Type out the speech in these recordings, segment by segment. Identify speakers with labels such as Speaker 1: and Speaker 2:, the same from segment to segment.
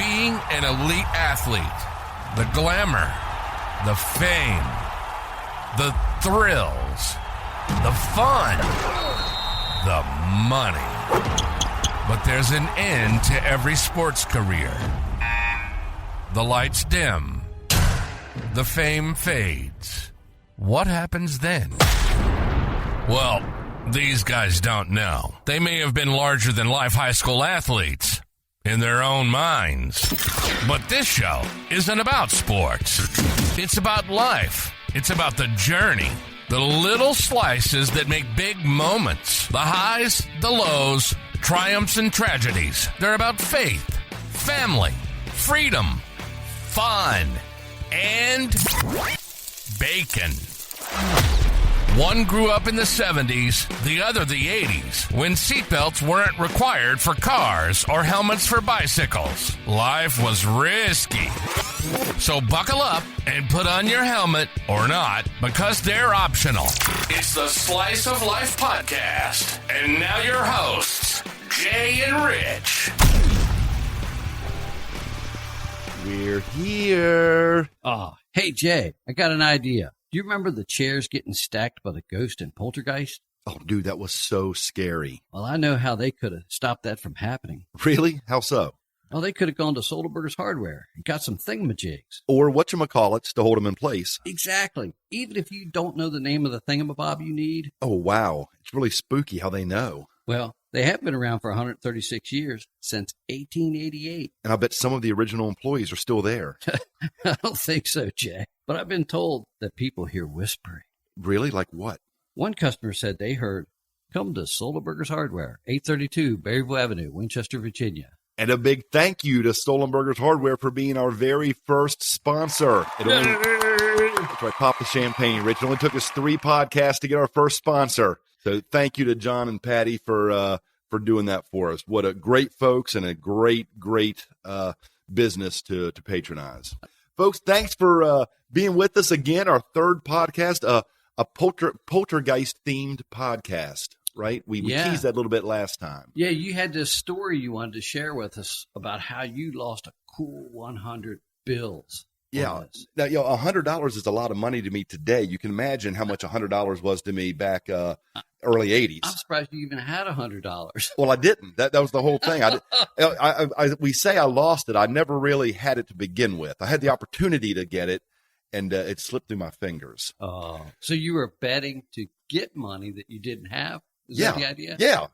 Speaker 1: being an elite athlete. The glamour, the fame, the thrills, the fun, the money. But there's an end to every sports career. The lights dim. The fame fades. What happens then? Well, these guys don't know. They may have been larger-than-life high school athletes in their own minds. But this show isn't about sports. It's about life. It's about the journey. The little slices that make big moments. The highs, the lows, triumphs and tragedies. They're about faith, family, freedom, fun, and bacon. One grew up in the 70s, the other the 80s, when seatbelts weren't required for cars or helmets for bicycles. Life was risky. So buckle up and put on your helmet, or not, because they're optional. It's the Slice of Life podcast. And now your hosts, Jay and Rich.
Speaker 2: We're here.
Speaker 3: Oh, hey, Jay, I got an idea. Do you remember the chairs getting stacked by the ghost in Poltergeist?
Speaker 2: Oh, dude, that was so scary.
Speaker 3: Well, I know how they could have stopped that from happening.
Speaker 2: Really? How so?
Speaker 3: Well, they could have gone to Soderberger's Hardware and got some thingamajigs.
Speaker 2: Or whatchamacallits to hold them in place.
Speaker 3: Exactly. Even if you don't know the name of the thingamabob you need.
Speaker 2: Oh, wow. It's really spooky how they know.
Speaker 3: Well, they have been around for 136 years, since 1888.
Speaker 2: And I bet some of the original employees are still there.
Speaker 3: I don't think so, Jay. But I've been told that people hear whispering.
Speaker 2: Really? Like what?
Speaker 3: One customer said they heard, "Come to Soderberger's Hardware, 832 Berryville Avenue, Winchester, Virginia."
Speaker 2: And a big thank you to Stolenberger's Hardware for being our very first sponsor. That's right, pop the champagne, Rich. It only took us 3 podcasts to get our first sponsor. So thank you to John and Patty for doing that for us. What a great folks and a great business to patronize. Folks, thanks for being with us again. Our third podcast, a poltergeist-themed podcast, right? We teased that a little bit last time.
Speaker 3: Yeah, you had this story you wanted to share with us about how you lost a cool 100 bills.
Speaker 2: Yeah. Now, $100 is a lot of money to me today. You can imagine how much $100 was to me back early 80s.
Speaker 3: I'm surprised you even had $100.
Speaker 2: Well, I didn't. That was the whole thing. We say I lost it. I never really had it to begin with. I had the opportunity to get it, and it slipped through my fingers.
Speaker 3: Oh, so you were betting to get money that you didn't have? Is that the idea?
Speaker 2: Yeah.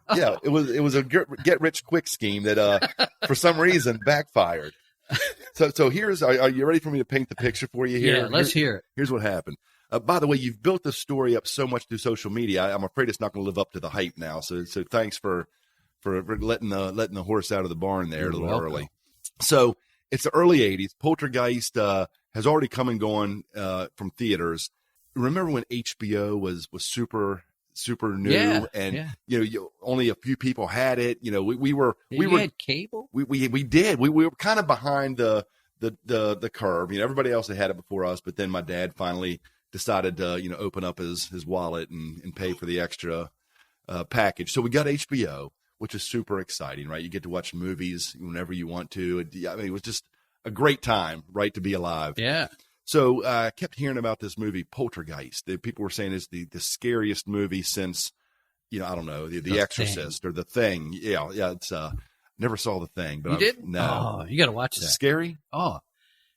Speaker 2: It was a get rich quick scheme that for some reason backfired. So here's, are you ready for me to paint the picture for you here?
Speaker 3: Yeah, let's hear it.
Speaker 2: Here's what happened. By the way, you've built this story up so much through social media. I'm afraid it's not going to live up to the hype now. So thanks for letting the horse out of the barn there.
Speaker 3: You're
Speaker 2: a little
Speaker 3: welcome.
Speaker 2: early. So it's the early 80s. Poltergeist has already come and gone from theaters. Remember when HBO was super new, and only a few people had it. We
Speaker 3: had cable.
Speaker 2: We did. We were kind of behind the curve. Everybody else had it before us, but then my dad finally decided to open up his wallet and pay for the extra package. So we got HBO, which is super exciting, right? You get to watch movies whenever you want to. It was just a great time, right, to be alive.
Speaker 3: Yeah.
Speaker 2: So I kept hearing about this movie, Poltergeist. People were saying it's the scariest movie since, I don't know, the Exorcist
Speaker 3: Thing.
Speaker 2: or The Thing. Yeah. It's never saw The Thing. But
Speaker 3: You didn't?
Speaker 2: No.
Speaker 3: Oh, you got to watch that.
Speaker 2: Scary?
Speaker 3: Oh,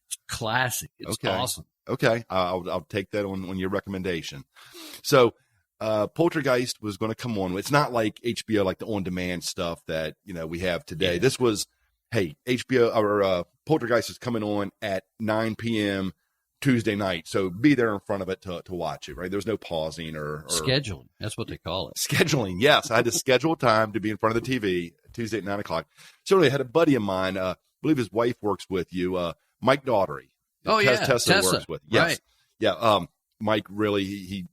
Speaker 3: it's classic. It's awesome.
Speaker 2: Okay. I'll take that on your recommendation. So Poltergeist was going to come on. It's not like HBO, like the on-demand stuff that, we have today.
Speaker 3: Yeah.
Speaker 2: This was, hey, HBO or Poltergeist is coming on at 9 p.m. Tuesday night, so be there in front of it to watch it, right? There's no pausing or
Speaker 3: scheduling. That's what they call it.
Speaker 2: Scheduling, yes. I had to schedule time to be in front of the TV Tuesday at 9 o'clock. So I had a buddy of mine, I believe his wife works with you, Mike Daughtery. Tessa works with you. Yes.
Speaker 3: Right.
Speaker 2: Yeah, Mike really, he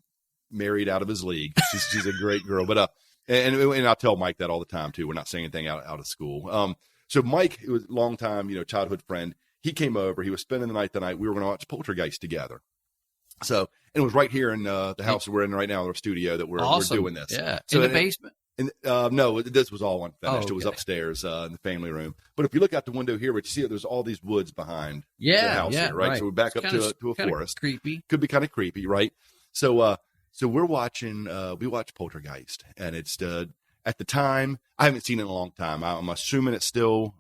Speaker 2: married out of his league. She's a great girl. But and I tell Mike that all the time, too. We're not saying anything out of school. So Mike, it was a long time, childhood friend. He came over. He was spending the night. We were going to watch Poltergeist together. So, and it was right here in the house we're in right now, our studio that we're doing this.
Speaker 3: Yeah.
Speaker 2: So
Speaker 3: in the basement?
Speaker 2: And no, this was all unfinished.
Speaker 3: Oh, okay.
Speaker 2: It was upstairs in the family room. But if you look out the window here, what you see, there's all these woods behind the house here, right? So we're back up to a forest.
Speaker 3: Creepy.
Speaker 2: Could be kind of creepy, right? So we're watching. We watched Poltergeist, and it's at the time I haven't seen it in a long time. I'm assuming it still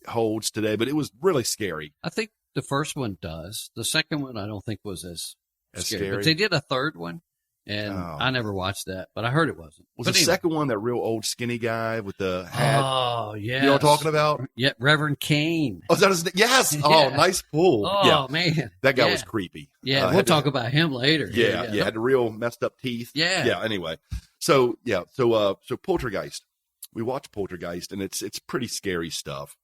Speaker 2: holds today, but it was really scary.
Speaker 3: I think the first one does. The second one I don't think was as scary. But
Speaker 2: scary.
Speaker 3: they did a third one, and I never watched that, but I heard it wasn't.
Speaker 2: Was the second one that real old skinny guy with the hat?
Speaker 3: Oh, yeah.
Speaker 2: You know what I'm talking about?
Speaker 3: Yeah, Reverend Kane.
Speaker 2: Oh, is that his name? Yes.
Speaker 3: Yeah.
Speaker 2: Oh, nice pull.
Speaker 3: Oh,
Speaker 2: yeah.
Speaker 3: man.
Speaker 2: That guy was creepy.
Speaker 3: Yeah, we'll talk about him later.
Speaker 2: Yeah, had the real messed up teeth.
Speaker 3: Yeah.
Speaker 2: Yeah, anyway. So Poltergeist. We watched Poltergeist, and it's pretty scary stuff.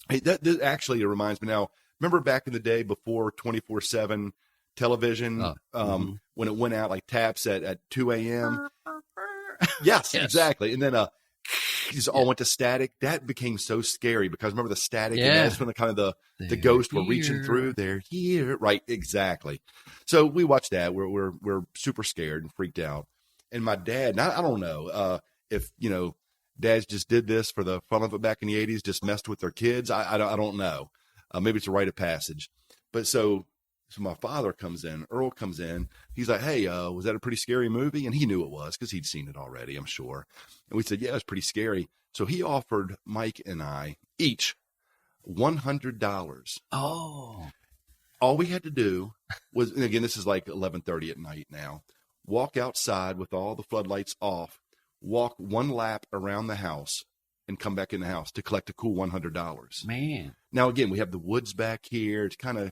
Speaker 2: Hey, that actually reminds me now, remember back in the day before 24/7 television, when it went out like taps at 2 a.m.? Yes, exactly. And then just all went to static. That became so scary because remember the static, and that's when the kind of the ghosts were reaching through. They're here, right? Exactly. So we watched that. We're super scared and freaked out. And my dad, I don't know if dads just did this for the fun of it back in the 80s, just messed with their kids. I don't know. Maybe it's a rite of passage. But so my father comes in, Earl comes in. He's like, hey, was that a pretty scary movie? And he knew it was because he'd seen it already, I'm sure. And we said, yeah, it was pretty scary. So he offered Mike and I each $100.
Speaker 3: Oh.
Speaker 2: All we had to do was, and again, this is like 11:30 at night now, walk outside with all the floodlights off, walk one lap around the house, and come back in the house to collect a cool $100.
Speaker 3: Man.
Speaker 2: Now, again, we have the woods back here. It's kind of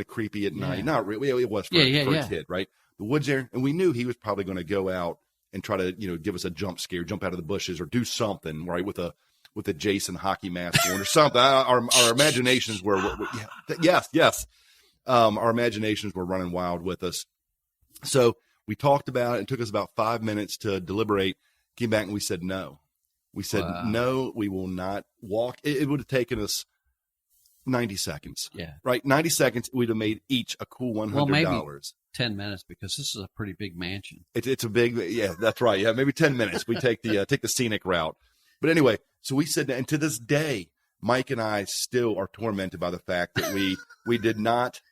Speaker 2: creepy at night. Not really. It was for a kid, right? The woods there. And we knew he was probably going to go out and try to, give us a jump scare, jump out of the bushes or do something, right? With a Jason hockey mask on or something. Our imaginations were yes. Our imaginations were running wild with us. So we talked about it. It took us about 5 minutes to deliberate. Came back and we said no. We said, no, we will not walk. It would have taken us 90 seconds.
Speaker 3: Yeah.
Speaker 2: Right? 90 seconds, we'd have made each a cool $100.
Speaker 3: Well, maybe 10 minutes because this is a pretty big mansion.
Speaker 2: It's a big, yeah, that's right. Yeah, maybe 10 minutes. We take the scenic route. But anyway, so we said, and to this day, Mike and I still are tormented by the fact that we did not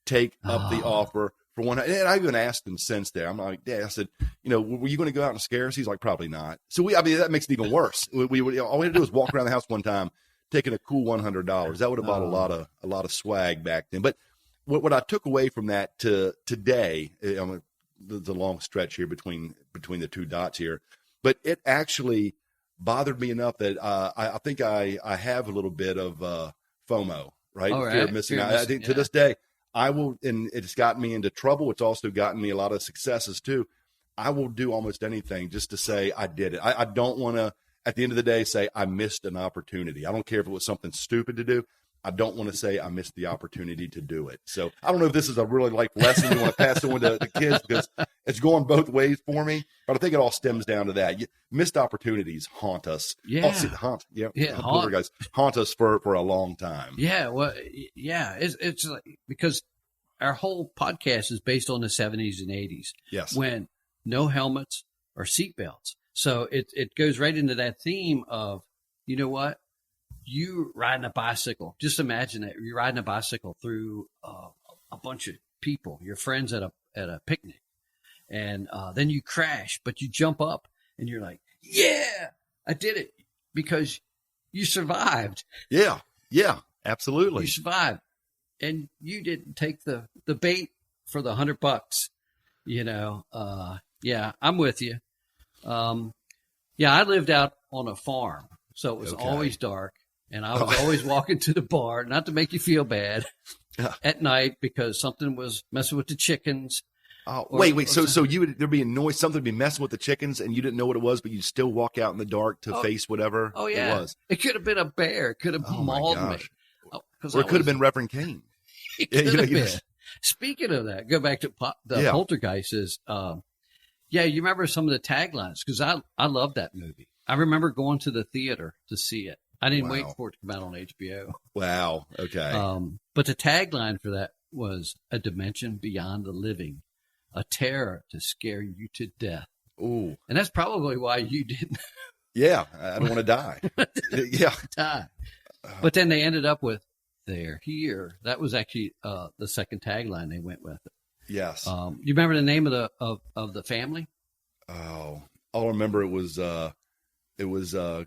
Speaker 2: take up the offer for one. And I even asked him since there. I'm like, Dad, I said, were you going to go out and scare us? He's like, probably not. So that makes it even worse. All we had to do was walk around the house one time, taking a cool $100. That would have bought a lot of swag back then. But what I took away from that to today, there's a long stretch here between the two dots here, but it actually bothered me enough that I think I have a little bit of FOMO, right?
Speaker 3: All right.
Speaker 2: Fear of missing out. I think to this day, I will, and it's gotten me into trouble. It's also gotten me a lot of successes too. I will do almost anything just to say I did it. I don't want to, at the end of the day, say I missed an opportunity. I don't care if it was something stupid to do. I don't want to say I missed the opportunity to do it. So I don't know if this is a really lesson you want to pass on to the kids because it's going both ways for me. But I think it all stems down to that. Missed opportunities haunt us.
Speaker 3: Yeah.
Speaker 2: Haunt us for a long time.
Speaker 3: Yeah. Well, yeah. It's like, because our whole podcast is based on the 70s and 80s.
Speaker 2: Yes.
Speaker 3: When no helmets or seatbelts. So it goes right into that theme of, you know what? You riding a bicycle. Just imagine that you're riding a bicycle through a bunch of people, your friends at a picnic, and then you crash, but you jump up and you're like, "Yeah, I did it," because you survived.
Speaker 2: Yeah, absolutely.
Speaker 3: You survived, and you didn't take the bait for the $100. Yeah, I'm with you. I lived out on a farm, so it was always dark. And I was always walking to the bar, not to make you feel bad, at night because something was messing with the chickens.
Speaker 2: Wait. So there'd be a noise, something would be messing with the chickens, and you didn't know what it was, but you'd still walk out in the dark to face whatever it was.
Speaker 3: It could have been a bear. It could have mauled me.
Speaker 2: Or it could have been Reverend Kane.
Speaker 3: It could have been. Speaking of that, go back to the Poltergeist. You remember some of the taglines because I love that movie. I remember going to the theater to see it. I didn't wait for it to come out on HBO.
Speaker 2: Wow. Okay.
Speaker 3: But the tagline for that was a dimension beyond the living, a terror to scare you to death.
Speaker 2: Ooh.
Speaker 3: And that's probably why you didn't
Speaker 2: Yeah, I don't want to die. Yeah.
Speaker 3: die. But then they ended up with "They're Here." That was actually the second tagline they went with.
Speaker 2: Yes.
Speaker 3: You remember the name of the family?
Speaker 2: Oh, all I remember it was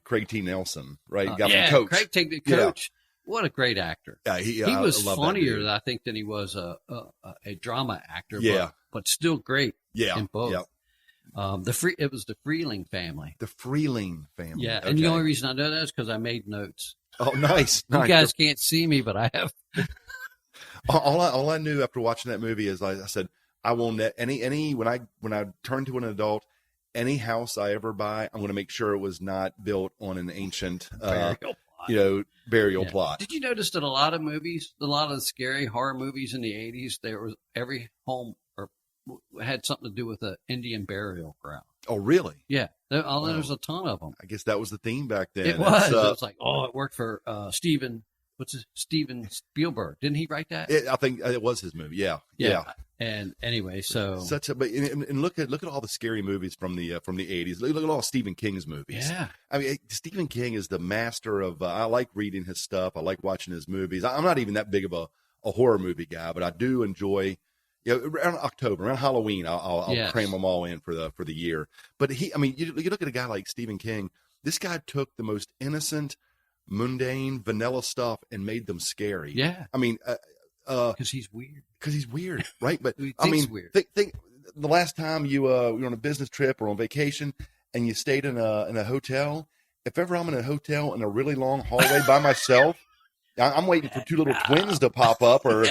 Speaker 2: Craig T. Nelson, right? Got
Speaker 3: Yeah,
Speaker 2: from Coach.
Speaker 3: Craig T. the Coach. What a great actor.
Speaker 2: Yeah,
Speaker 3: He
Speaker 2: I
Speaker 3: was
Speaker 2: love that
Speaker 3: funnier,
Speaker 2: dude.
Speaker 3: I think, than he was a drama actor.
Speaker 2: Yeah.
Speaker 3: but still great.
Speaker 2: Yeah,
Speaker 3: in both.
Speaker 2: yeah.
Speaker 3: It was the Freeling family.
Speaker 2: The Freeling family.
Speaker 3: Yeah,
Speaker 2: Okay.
Speaker 3: and the only reason I know that is because I made notes.
Speaker 2: Oh, nice.
Speaker 3: You guys can't see me, but I have.
Speaker 2: All I knew after watching that movie is I said I won't when I turn to an adult, any house I ever buy, I'm going to make sure it was not built on an ancient burial plot.
Speaker 3: Did you notice that a lot of the scary horror movies in the 80s, every home had something to do with an Indian burial ground?
Speaker 2: Oh, really?
Speaker 3: Yeah, there's a ton of them.
Speaker 2: I guess that was the theme back then.
Speaker 3: It was. It was like, it worked for Steven Spielberg. Didn't he write that?
Speaker 2: I think it was his movie. Yeah.
Speaker 3: And anyway, so
Speaker 2: and look at all the scary movies from the 80s. Look at all Stephen King's movies.
Speaker 3: Yeah.
Speaker 2: I mean, Stephen King is the master of. I like reading his stuff. I like watching his movies. I'm not even that big of a horror movie guy, but I do enjoy. Around October, around Halloween, I'll cram them all in for the year. But you look at a guy like Stephen King. This guy took the most innocent, mundane, vanilla stuff and made them scary.
Speaker 3: Yeah.
Speaker 2: I mean,
Speaker 3: because he's weird.
Speaker 2: Right? But
Speaker 3: weird.
Speaker 2: Think the last time you were on a business trip or on vacation and you stayed in a hotel. If ever I'm in a hotel in a really long hallway by myself, I'm waiting for two little twins to pop up, or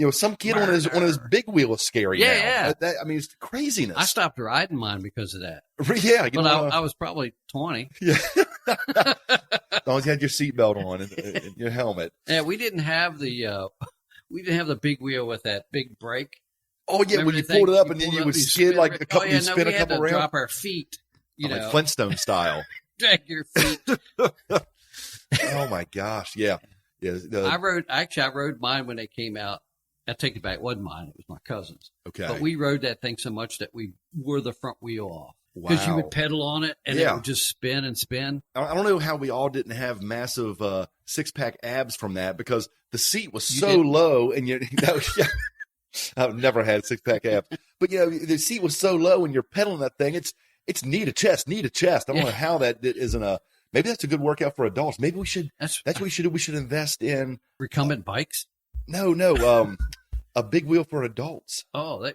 Speaker 2: some kid on his big wheel is scary.
Speaker 3: Yeah,
Speaker 2: now. It's craziness.
Speaker 3: I stopped riding mine because of that.
Speaker 2: Yeah,
Speaker 3: I was probably 20.
Speaker 2: Yeah, as long as you had your seatbelt on and your helmet.
Speaker 3: Yeah, we didn't have the big wheel with that big brake.
Speaker 2: Oh yeah, when you pulled it up and then you would skid like a couple. You'd spin a couple rounds.
Speaker 3: Drop our feet,
Speaker 2: like Flintstone style.
Speaker 3: Drag your feet.
Speaker 2: Oh my gosh, yeah. Yeah,
Speaker 3: I rode mine when they came out. I take it back. It wasn't mine. It was my cousin's.
Speaker 2: Okay.
Speaker 3: But we rode that thing so much that we wore the front wheel off. Because
Speaker 2: Wow.
Speaker 3: you would pedal on it and it would just spin and spin.
Speaker 2: I don't know how we all didn't have massive six-pack abs from that, because the seat was so low and I've never had six-pack abs. But the seat was so low and you're pedaling that thing. It's knee to chest. I don't know how that isn't a. Maybe that's a good workout for adults. Maybe we should. That's what we should do. We should invest in
Speaker 3: recumbent bikes.
Speaker 2: No, a big wheel for adults.
Speaker 3: Oh,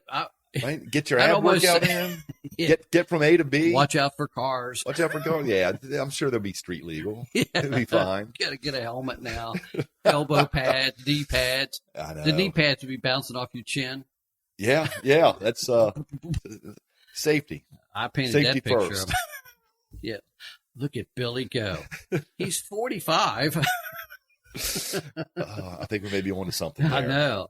Speaker 2: right. Get your ab workout in. Get from A to B.
Speaker 3: Watch out for cars.
Speaker 2: Yeah, I'm sure they'll be street legal. It'll be fine.
Speaker 3: Got to get a helmet now. Elbow pads, knee pads.
Speaker 2: I know.
Speaker 3: The knee pads would be bouncing off your chin.
Speaker 2: Yeah. That's safety.
Speaker 3: I painted
Speaker 2: safety
Speaker 3: that picture
Speaker 2: first.
Speaker 3: of him. Yeah. Look at Billy go. He's 45.
Speaker 2: I think we may be on to something there.
Speaker 3: I know.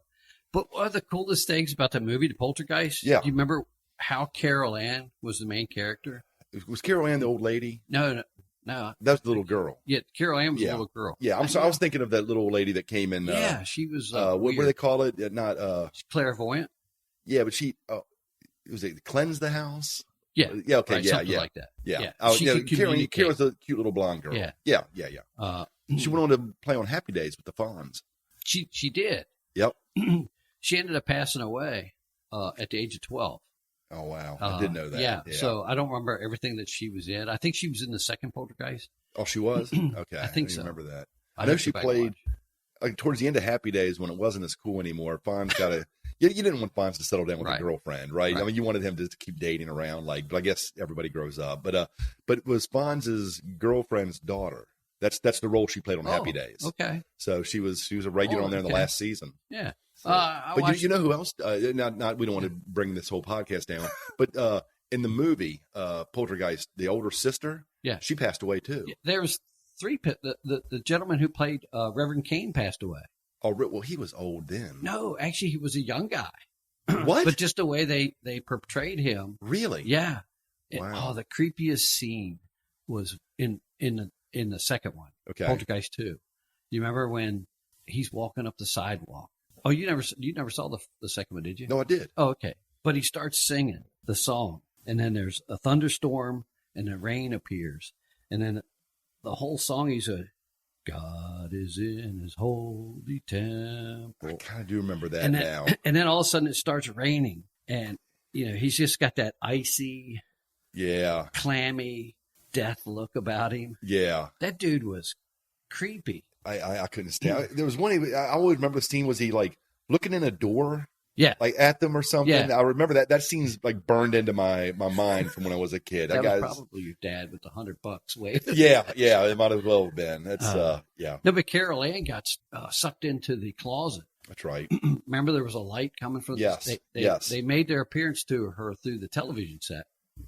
Speaker 3: But one of the coolest things about the movie, The Poltergeist,
Speaker 2: do
Speaker 3: you remember how Carol Ann was the main character?
Speaker 2: Was Carol Ann the old lady?
Speaker 3: No.
Speaker 2: That was the little girl.
Speaker 3: Yeah, Carol Ann was the little girl.
Speaker 2: Yeah, I was thinking of that little old lady that came in.
Speaker 3: She was.
Speaker 2: what do they call it? Not
Speaker 3: clairvoyant.
Speaker 2: Yeah, but she. Was it cleanse the house?
Speaker 3: Yeah.
Speaker 2: Yeah. Okay.
Speaker 3: Right,
Speaker 2: yeah.
Speaker 3: Like that.
Speaker 2: Yeah.
Speaker 3: Carol's
Speaker 2: a cute little blonde girl.
Speaker 3: Yeah.
Speaker 2: She went on to play on Happy Days with the Fonz.
Speaker 3: She did.
Speaker 2: Yep.
Speaker 3: She ended up passing away at the age of 12.
Speaker 2: Oh wow! I didn't know that.
Speaker 3: Yeah. So I don't remember everything that she was in. I think she was in the second Poltergeist.
Speaker 2: Oh, she was. Okay.
Speaker 3: I think
Speaker 2: so.
Speaker 3: Remember
Speaker 2: that. I know she played towards the end of Happy Days when it wasn't as cool anymore. Fonz got a. You didn't want Fonz to settle down with a girlfriend, right? I mean, you wanted him to keep dating around, but I guess everybody grows up. But it was Fonz's girlfriend's daughter. That's the role she played on Happy Days.
Speaker 3: Okay.
Speaker 2: So she was a regular on there in the last season.
Speaker 3: Yeah.
Speaker 2: So, but you know who else? We don't want to bring this whole podcast down, but in the movie Poltergeist, the older sister, she passed away too.
Speaker 3: Yeah, there was three. The gentleman who played Reverend Cain passed away.
Speaker 2: Oh, well, he was old then.
Speaker 3: No, actually, he was a young guy.
Speaker 2: What?
Speaker 3: But just the way they portrayed him.
Speaker 2: Really?
Speaker 3: Yeah.
Speaker 2: Wow.
Speaker 3: The creepiest scene was in the second one.
Speaker 2: Okay.
Speaker 3: Poltergeist 2. You remember when he's walking up the sidewalk? Oh, you never saw the second one, did you?
Speaker 2: No, I did.
Speaker 3: Oh, okay. But he starts singing the song, and then there's a thunderstorm, and then rain appears, and then the whole song he's a God is in his holy temple.
Speaker 2: I kind of do remember that
Speaker 3: and
Speaker 2: now.
Speaker 3: And then all of a sudden it starts raining, and he's just got that icy, clammy death look about him.
Speaker 2: Yeah,
Speaker 3: that dude was creepy.
Speaker 2: I couldn't stand. There was one. I always remember the scene. Was he like looking in a door?
Speaker 3: Yeah,
Speaker 2: like at them or something.
Speaker 3: Yeah.
Speaker 2: I remember that. That scene's like burned into my mind from when I was a kid.
Speaker 3: That was probably your dad with the $100 waving.
Speaker 2: Yeah, it might as well have been. That's yeah.
Speaker 3: No, but Carol Ann got sucked into the closet.
Speaker 2: That's right.
Speaker 3: Remember, there was a light coming from. They made their appearance to her through the television set.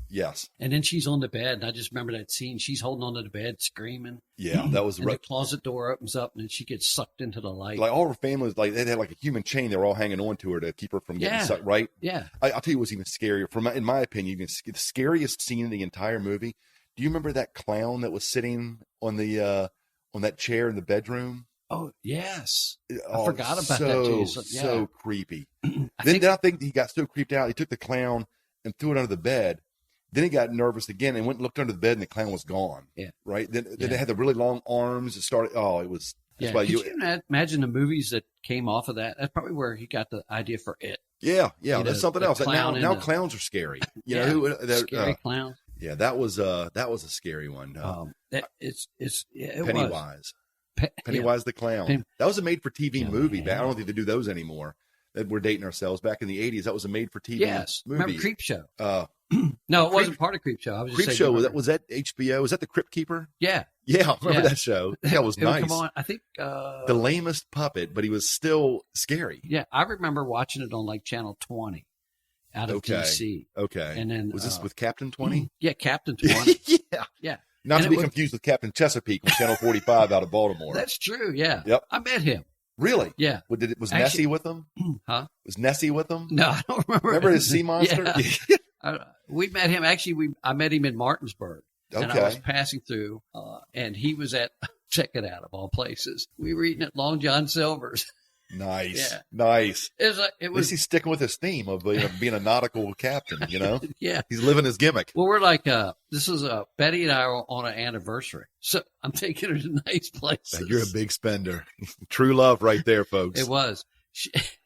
Speaker 2: Yes.
Speaker 3: And then she's on the bed, and I just remember that scene. She's holding onto the bed, screaming.
Speaker 2: Yeah, that was right.
Speaker 3: The closet door opens up, and then she gets sucked into the light.
Speaker 2: Like all her family was like, they had like a human chain. They were all hanging on to her to keep her from getting sucked, right?
Speaker 3: Yeah.
Speaker 2: I'll tell you what's even scarier. In my opinion, the scariest scene in the entire movie. Do you remember that clown that was sitting on that chair in the bedroom?
Speaker 3: Oh, yes. I forgot about that, Jason. Yeah.
Speaker 2: So creepy. Then I think he got so creeped out, he took the clown and threw it under the bed. Then he got nervous again and went and looked under the bed, and the clown was gone.
Speaker 3: Yeah.
Speaker 2: Right? Then they had the really long arms. It started, it was.
Speaker 3: Yeah. Could you imagine the movies that came off of that? That's probably where he got the idea for it.
Speaker 2: Yeah. That's something else. Now clowns are scary.
Speaker 3: Scary clowns.
Speaker 2: Yeah, that was a scary one.
Speaker 3: It
Speaker 2: Pennywise. Pennywise the Clown. That was a made-for-TV movie. I don't think they do those anymore. That we're dating ourselves. Back in the 80s, that was a made-for-TV movie.
Speaker 3: Remember Creepshow? No, it wasn't part of Creepshow. I was just saying.
Speaker 2: Creepshow, was that HBO? Was that the Crypt Keeper?
Speaker 3: Yeah.
Speaker 2: Yeah, I remember that show. That was nice.
Speaker 3: Come on, I think
Speaker 2: the lamest puppet, but he was still scary.
Speaker 3: Yeah, I remember watching it on like Channel 20 out of DC.
Speaker 2: Okay.
Speaker 3: And then
Speaker 2: was this with Captain 20?
Speaker 3: Yeah, Captain 20.
Speaker 2: Yeah. Not to be confused with Captain Chesapeake on Channel 45 out of Baltimore.
Speaker 3: That's true, yeah.
Speaker 2: Yep.
Speaker 3: I met him.
Speaker 2: Really?
Speaker 3: Yeah.
Speaker 2: Was Nessie with him?
Speaker 3: Huh?
Speaker 2: Was Nessie with him?
Speaker 3: No, I don't remember.
Speaker 2: Remember his sea monster?
Speaker 3: Yeah. We met him. Actually, I met him in Martinsburg.
Speaker 2: Okay.
Speaker 3: And I was passing through, and he was at, check it out, of all places. We were eating at Long John Silver's.
Speaker 2: Nice.
Speaker 3: Yeah.
Speaker 2: Nice.
Speaker 3: It was.
Speaker 2: He's sticking with his theme of being a nautical captain,
Speaker 3: Yeah.
Speaker 2: He's living his gimmick.
Speaker 3: Well, we're like, this is Betty and I are on an anniversary. So I'm taking her to nice places.
Speaker 2: You're a big spender. True love right there, folks.
Speaker 3: It was.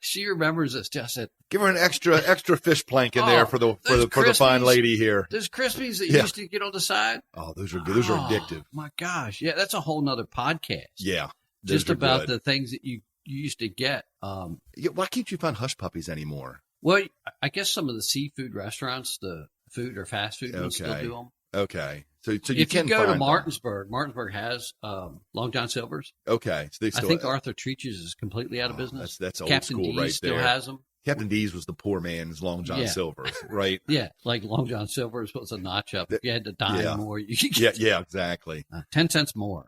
Speaker 3: She remembers us. Just said,
Speaker 2: give her an extra fish plank in there for the fine lady here.
Speaker 3: Those Crispies that you used to get on the side.
Speaker 2: Oh, those are good. Those are addictive.
Speaker 3: My gosh. Yeah. That's a whole nother podcast.
Speaker 2: Yeah.
Speaker 3: Just about the things that you used to get.
Speaker 2: Why can't you find hush puppies anymore?
Speaker 3: Well, I guess some of the seafood restaurants, the food or fast food ones still do them.
Speaker 2: Okay. So you
Speaker 3: if
Speaker 2: can
Speaker 3: you go to
Speaker 2: find
Speaker 3: Martinsburg, Martinsburg has Long John Silver's.
Speaker 2: Okay. So
Speaker 3: I think Arthur Treach's is completely out of business.
Speaker 2: That's old
Speaker 3: Captain
Speaker 2: school
Speaker 3: D's
Speaker 2: right
Speaker 3: still
Speaker 2: there.
Speaker 3: has them.
Speaker 2: Captain D's was the poor man's Long John Silver's, right?
Speaker 3: Yeah, like Long John Silver's was a notch up. If you had to dine more, you could get
Speaker 2: exactly.
Speaker 3: 10 cents more.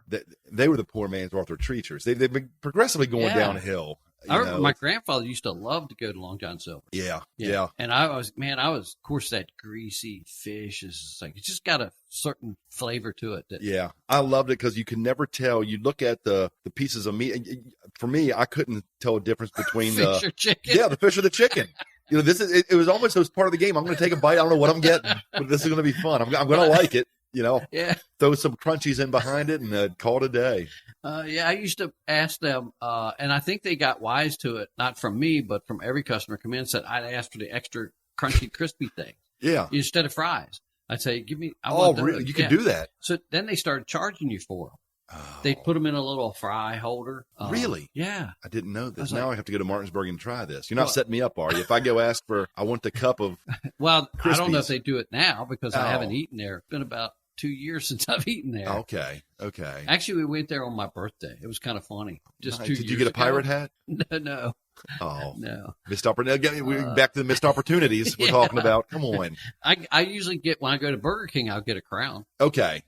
Speaker 2: They were the poor man's Arthur Treachers. They've been progressively going downhill.
Speaker 3: I remember my grandfather used to love to go to Long John Silver's.
Speaker 2: Yeah.
Speaker 3: And I was, of course, that greasy fish is like, it's just got a certain flavor to it.
Speaker 2: I loved it because you can never tell. You look at the pieces of meat. For me, I couldn't tell a difference between
Speaker 3: fish or chicken.
Speaker 2: Yeah, the fish or the chicken. It was almost part of the game. I'm going to take a bite. I don't know what I'm getting, but this is going to be fun. I'm going to like it. Throw some crunchies in behind it and call it a day.
Speaker 3: I used to ask them, and I think they got wise to it, not from me, but from every customer come in and said, I'd ask for the extra crunchy, crispy thing.
Speaker 2: Yeah.
Speaker 3: Instead of fries. I'd say,
Speaker 2: really? You can do that?
Speaker 3: So then they started charging you for them. Oh. They put them in a little fry holder.
Speaker 2: Really?
Speaker 3: Yeah.
Speaker 2: I didn't know this. Now I have to go to Martinsburg and try this. You're not setting me up, are you? If I go ask I want the cup of
Speaker 3: Well,
Speaker 2: Crispies.
Speaker 3: I don't know if they do it now because I haven't eaten there. It's been about 2 years since I've eaten there.
Speaker 2: Okay.
Speaker 3: Actually, we went there on my birthday. It was kind of funny. Just 2 years
Speaker 2: Did you get a pirate hat?
Speaker 3: No.
Speaker 2: Oh.
Speaker 3: No.
Speaker 2: Missed opportunity. We're back to the missed opportunities we're talking about. Come on.
Speaker 3: I usually get, when I go to Burger King, I'll get a crown.
Speaker 2: Okay.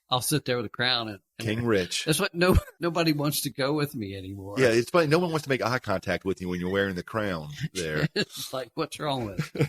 Speaker 3: I'll sit there with a crown. And
Speaker 2: King Rich.
Speaker 3: That's what nobody wants to go with me anymore.
Speaker 2: Yeah, it's funny. No one wants to make eye contact with you when you're wearing the crown there.
Speaker 3: It's like, what's wrong with him?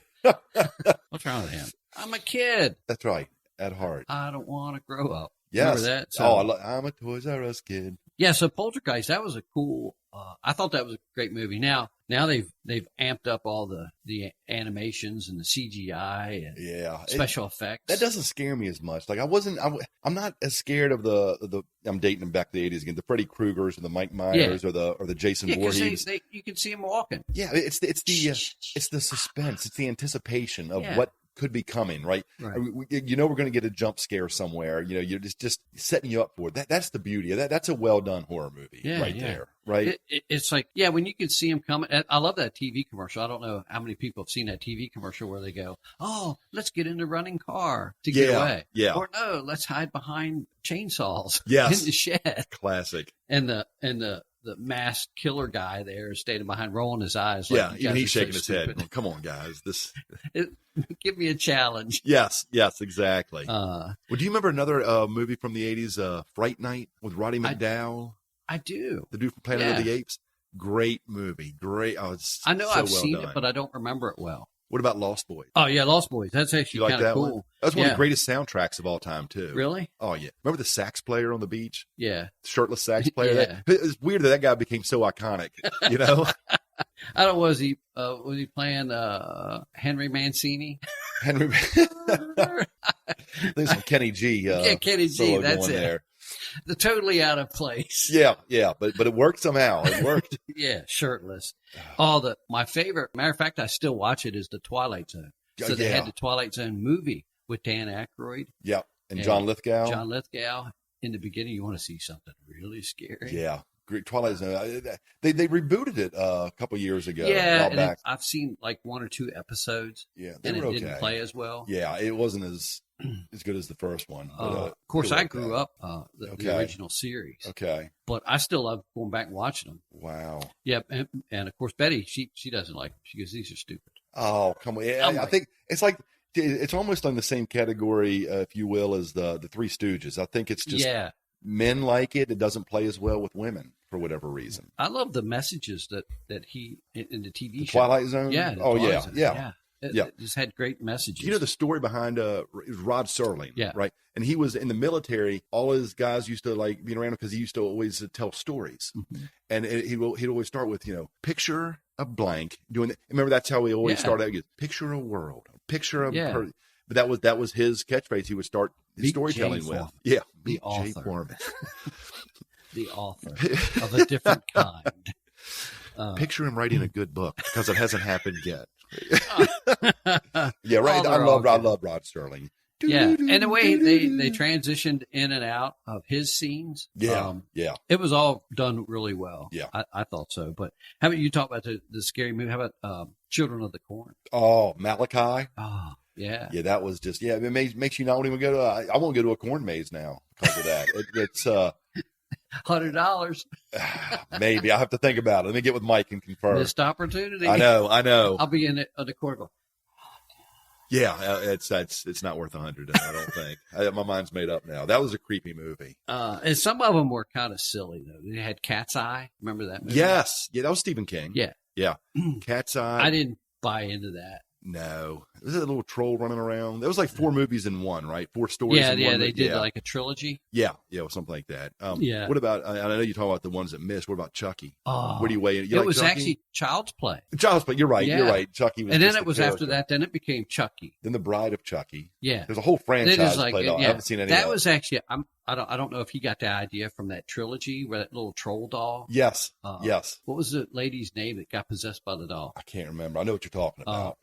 Speaker 3: What's wrong with him? I'm a kid.
Speaker 2: That's right. At heart.
Speaker 3: I don't want to grow up.
Speaker 2: Yes.
Speaker 3: Remember that? So,
Speaker 2: I'm a Toys R Us kid.
Speaker 3: Yeah, so Poltergeist, that was a cool. I thought that was a great movie. Now they've amped up all the animations and the CGI and special effects.
Speaker 2: That doesn't scare me as much. Like I'm not as scared of the. I'm dating them back to the 80s again. The Freddy Kruegers or the Mike Myers or the Jason Voorhees.
Speaker 3: You can see them walking.
Speaker 2: Yeah, it's the suspense. It's the anticipation of what could be coming, right? We're going to get a jump scare somewhere. You're just setting you up for it. That's the beauty of that. That's a well done horror movie there, right?
Speaker 3: It's like, when you can see them coming. I love that TV commercial. I don't know how many people have seen that TV commercial where they go, "Oh, let's get in the running car to get away." Yeah. Or no, let's hide behind chainsaws in the shed.
Speaker 2: Classic.
Speaker 3: And the masked killer guy there is standing behind, rolling his eyes.
Speaker 2: Even he's shaking his head. Well, come on, guys.
Speaker 3: Give me a challenge.
Speaker 2: Yes, exactly. Do you remember another movie from the 80s, Fright Night with Roddy McDowall?
Speaker 3: I do.
Speaker 2: The dude from Planet of the Apes? Great movie. Great. Oh,
Speaker 3: I know I've seen it, but I don't remember it well.
Speaker 2: What about Lost Boys?
Speaker 3: Oh, yeah, Lost Boys. That's actually kind of cool.
Speaker 2: One? That's one of the greatest soundtracks of all time, too.
Speaker 3: Really?
Speaker 2: Oh, yeah. Remember the sax player on the beach?
Speaker 3: Yeah.
Speaker 2: Shirtless sax player? It's weird that guy became so iconic,
Speaker 3: I don't know, was he playing Henry Mancini?
Speaker 2: There's some Kenny G.
Speaker 3: Kenny G. That's it. There. The totally out of place.
Speaker 2: Yeah, but it worked somehow. It worked.
Speaker 3: Shirtless. My favorite. Matter of fact, I still watch it. Is the Twilight Zone. So they had the Twilight Zone movie with Dan Aykroyd.
Speaker 2: Yeah, and John Lithgow.
Speaker 3: John Lithgow. In the beginning, you want to see something really scary.
Speaker 2: Yeah. Great Twilight Zone. They rebooted it a couple years ago.
Speaker 3: Yeah, and I've seen like 1 or 2 episodes.
Speaker 2: Yeah,
Speaker 3: and it didn't play as well.
Speaker 2: Yeah, it wasn't as good as the first one. But,
Speaker 3: of course, I grew up the original series.
Speaker 2: Okay,
Speaker 3: but I still love going back and watching them.
Speaker 2: Wow.
Speaker 3: Yep, and of course Betty, she doesn't like them. She goes, "These are stupid."
Speaker 2: Oh, come on! I think it's like it's almost on the same category, if you will, as the Three Stooges. I think it's just men like it. It doesn't play as well with women for whatever reason.
Speaker 3: I love the messages that he in the TV show.
Speaker 2: Twilight Zone.
Speaker 3: Yeah.
Speaker 2: Twilight Zone.
Speaker 3: Yeah. It just had great messages.
Speaker 2: You know the story behind Rod Serling, right? And he was in the military. All his guys used to like being around because he used to always tell stories, and he'd always start with picture a blank. Doing that. Remember that's how he always started out. He goes, picture a world, picture a person. But that was his catchphrase. He would start his storytelling with. Yeah,
Speaker 3: the author. The author of a different kind.
Speaker 2: Picture him writing a good book because it hasn't happened yet. Yeah, right. I love Rod Serling.
Speaker 3: Yeah, and the way they transitioned in and out of his scenes.
Speaker 2: Yeah,
Speaker 3: it was all done really well.
Speaker 2: Yeah,
Speaker 3: I thought so. But how about you talk about the scary movie? How about Children of the Corn?
Speaker 2: Oh, Malachi.
Speaker 3: Oh, yeah.
Speaker 2: Yeah, that was just it makes you not want to even go to. I won't go to a corn maze now because of that. It's
Speaker 3: $100.
Speaker 2: Maybe I have to think about it. Let me get with Mike and confirm.
Speaker 3: Missed opportunity.
Speaker 2: I know.
Speaker 3: I'll be in the corner.
Speaker 2: Yeah, it's not worth $100. I don't think. My mind's made up now. That was a creepy movie.
Speaker 3: And some of them were kind of silly though. They had Cat's Eye. Remember that movie?
Speaker 2: Yes. Yeah, that was Stephen King.
Speaker 3: Yeah.
Speaker 2: Cat's Eye.
Speaker 3: I didn't buy into that.
Speaker 2: No. Was it a little troll running around? There was like 4 movies in one, right? 4 stories in one.
Speaker 3: Yeah, they did like a trilogy.
Speaker 2: Yeah, something like that. What about, I know you talk about the ones that missed. What about Chucky? Where do you weigh in?
Speaker 3: It was actually Child's Play.
Speaker 2: Child's Play, you're right, you're right. Chucky was
Speaker 3: and then it was after that, then it became Chucky.
Speaker 2: Then The Bride of Chucky.
Speaker 3: Yeah.
Speaker 2: There's a whole franchise played on. I haven't seen any of that.
Speaker 3: That was actually, I don't know if he got the idea from that trilogy where that little troll doll.
Speaker 2: Yes, yes.
Speaker 3: What was the lady's name that got possessed by the doll?
Speaker 2: I can't remember. I know what you're talking about.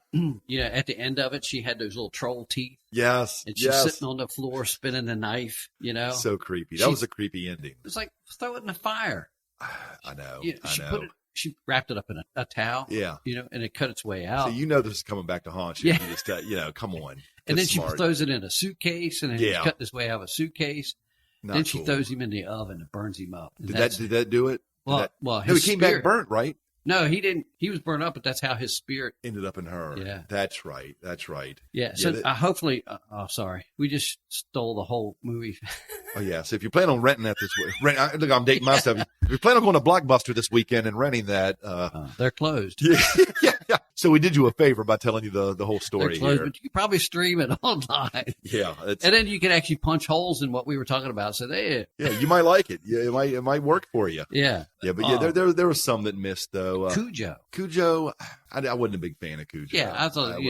Speaker 3: At the end of it, she had those little troll teeth.
Speaker 2: Yes.
Speaker 3: And she's sitting on the floor spinning the knife,
Speaker 2: So creepy. That was a creepy ending.
Speaker 3: It was like, throw it in the fire.
Speaker 2: I know.
Speaker 3: She wrapped it up in a towel.
Speaker 2: Yeah.
Speaker 3: And it cut its way out.
Speaker 2: So this is coming back to haunt you. Yeah. You just, come on.
Speaker 3: And then she throws it in a suitcase, and then he's cut this way out of a suitcase. Then she throws him in the oven and burns him up.
Speaker 2: Did that do it?
Speaker 3: Well,
Speaker 2: he came back burnt, right?
Speaker 3: No, he didn't. He was burned up, but that's how his spirit
Speaker 2: ended up in her.
Speaker 3: Yeah,
Speaker 2: that's right.
Speaker 3: Yeah. So hopefully, sorry, we just stole the whole movie.
Speaker 2: Oh, yeah. So if you plan on renting that this week, look, I'm dating myself. If you plan on going to Blockbuster this weekend and renting that,
Speaker 3: they're closed.
Speaker 2: Yeah. So we did you a favor by telling you the whole story
Speaker 3: They're closed,
Speaker 2: here.
Speaker 3: but you can probably stream it online.
Speaker 2: Yeah.
Speaker 3: And then you can actually punch holes in what we were talking about. So
Speaker 2: yeah, you might like it. Yeah, it might work for you.
Speaker 3: Yeah.
Speaker 2: Yeah, but there was some that missed though. Cujo, I wasn't a big fan of Cujo.
Speaker 3: Yeah, I thought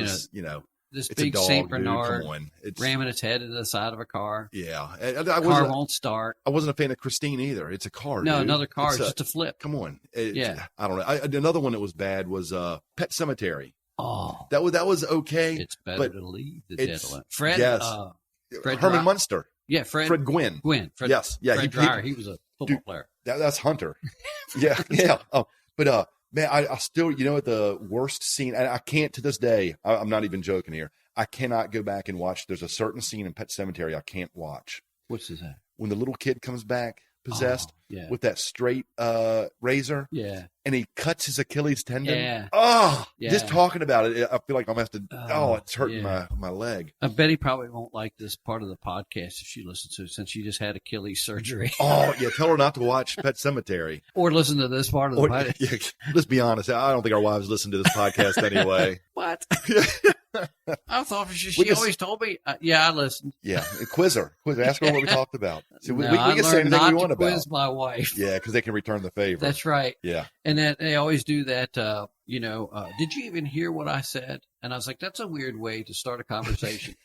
Speaker 3: this
Speaker 2: it's
Speaker 3: big
Speaker 2: a dog,
Speaker 3: Saint
Speaker 2: dude.
Speaker 3: Bernard
Speaker 2: Come on.
Speaker 3: ramming its head into the side of a car.
Speaker 2: Yeah,
Speaker 3: Car won't start.
Speaker 2: I wasn't a fan of Christine either. It's a car.
Speaker 3: No,
Speaker 2: dude.
Speaker 3: another car.
Speaker 2: It's
Speaker 3: just a flip.
Speaker 2: Come on.
Speaker 3: Yeah.
Speaker 2: I don't know. Another one that was bad was Pet Cemetery.
Speaker 3: Oh,
Speaker 2: that was okay.
Speaker 3: It's better to leave the dead alone. Fred.
Speaker 2: Yes.
Speaker 3: Fred
Speaker 2: Herman
Speaker 3: Dry-
Speaker 2: Munster.
Speaker 3: Yeah, Fred
Speaker 2: Gwynn.
Speaker 3: Fred,
Speaker 2: yes. Yeah.
Speaker 3: Fred Dryer. He was a football player.
Speaker 2: That's Hunter. Yeah. Yeah. But man, I still, at the worst scene, and I can't to this day. I'm not even joking here. I cannot go back and watch. There's a certain scene in Pet Cemetery I can't watch.
Speaker 3: What's that?
Speaker 2: When the little kid comes back possessed
Speaker 3: with
Speaker 2: that straight razor.
Speaker 3: Yeah.
Speaker 2: And he cuts his Achilles tendon.
Speaker 3: Yeah.
Speaker 2: Oh,
Speaker 3: yeah.
Speaker 2: Just talking about it, I feel like I'm going to have to, it's hurting my leg.
Speaker 3: I bet he probably won't like this part of the podcast if she listens to it, since she just had Achilles surgery.
Speaker 2: Oh, yeah. Tell her not to watch Pet Cemetery.
Speaker 3: Or listen to this part of the podcast.
Speaker 2: Yeah, let's be honest. I don't think our wives listen to this podcast anyway.
Speaker 3: What? I thought she always told me. I listened.
Speaker 2: Yeah, quiz her. Ask her what we talked about. So we
Speaker 3: can
Speaker 2: say anything we want about.
Speaker 3: Quiz my wife.
Speaker 2: Yeah, because they can return the favor.
Speaker 3: That's right.
Speaker 2: Yeah,
Speaker 3: and then they always do that. Did you even hear what I said? And I was like, that's a weird way to start a conversation.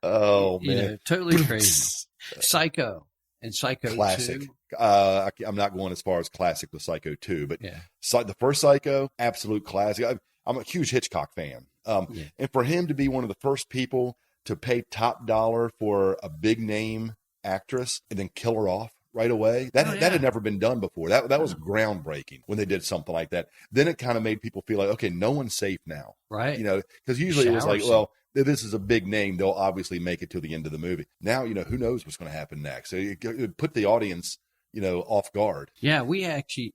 Speaker 2: Oh man,
Speaker 3: totally crazy. Psycho and Psycho
Speaker 2: classic.
Speaker 3: 2.
Speaker 2: I'm not going as far as classic with Psycho 2, but the first Psycho, absolute classic. I'm a huge Hitchcock fan. And for him to be one of the first people to pay top dollar for a big name actress and then kill her off right away, that had never been done before. That was groundbreaking when they did something like that. Then it kind of made people feel like, okay, no one's safe now.
Speaker 3: Right.
Speaker 2: Because usually it was like, well, this is a big name. They'll obviously make it to the end of the movie. Now, who knows what's going to happen next. So it put the audience, off guard.
Speaker 3: Yeah, we actually,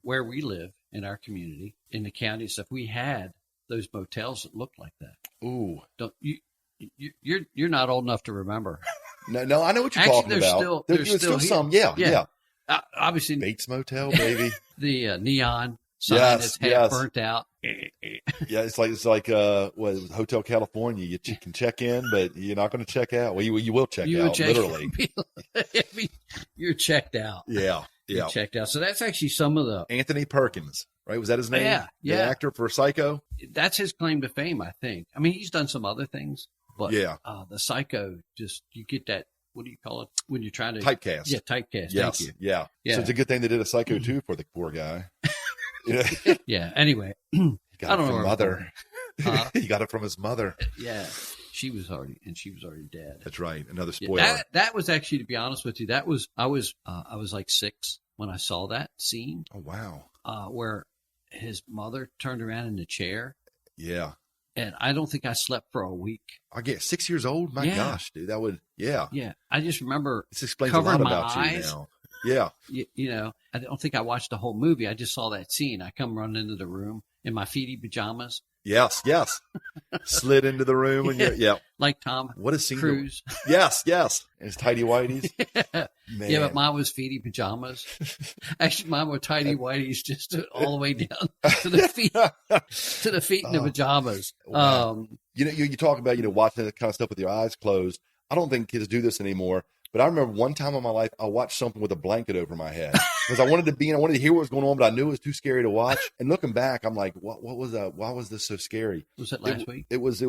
Speaker 3: where we live in our community, in the county and stuff, we had those motels that looked like that.
Speaker 2: Ooh.
Speaker 3: Don't you're not old enough to remember.
Speaker 2: No, I know what you're talking about. There's still some. Yeah.
Speaker 3: Obviously,
Speaker 2: Bates Motel, baby.
Speaker 3: The neon sign that's half burnt out.
Speaker 2: Yeah, it's like Hotel California. You can check in, but you're not going to check out. Well, you will check out, literally.
Speaker 3: You're checked out.
Speaker 2: Yeah.
Speaker 3: You're checked out. So that's actually some of the
Speaker 2: Anthony Perkins, right? Was that his name?
Speaker 3: Yeah.
Speaker 2: The actor for Psycho.
Speaker 3: That's his claim to fame, I think. I mean, he's done some other things, but the Psycho, just you get that. What do you call it when you're trying to
Speaker 2: typecast?
Speaker 3: Yeah, typecast.
Speaker 2: Yes.
Speaker 3: Thank you.
Speaker 2: Yeah. So it's a good thing they did a Psycho 2 for the poor guy.
Speaker 3: Yeah. Anyway,
Speaker 2: he got it from mother. He got it from his mother.
Speaker 3: Yeah. She was already dead.
Speaker 2: That's right. Another spoiler.
Speaker 3: Yeah, that was actually, to be honest with you, I was like 6 when I saw that scene.
Speaker 2: Oh wow.
Speaker 3: Where his mother turned around in the chair.
Speaker 2: Yeah.
Speaker 3: And I don't think I slept for a week.
Speaker 2: I get 6 years old. My gosh, dude, that would Yeah.
Speaker 3: I just remember.
Speaker 2: This explains a lot about you now. Yeah.
Speaker 3: I don't think I watched the whole movie. I just saw that scene. I come running into the room in my feety pajamas.
Speaker 2: Yes. Slid into the room and
Speaker 3: like Tom.
Speaker 2: What a scene!
Speaker 3: Cruise.
Speaker 2: Yes. And his tidy whities. Man.
Speaker 3: Yeah, but mine was feety pajamas. Actually, mine were tidy whities, just all the way down to the feet, in the pajamas.
Speaker 2: Wow. You talk about watching that kind of stuff with your eyes closed. I don't think kids do this anymore. But I remember one time in my life, I watched something with a blanket over my head because I wanted to hear what was going on, but I knew it was too scary to watch. And looking back, I'm like, what was that? Why was this so scary?
Speaker 3: Was that last week?
Speaker 2: It was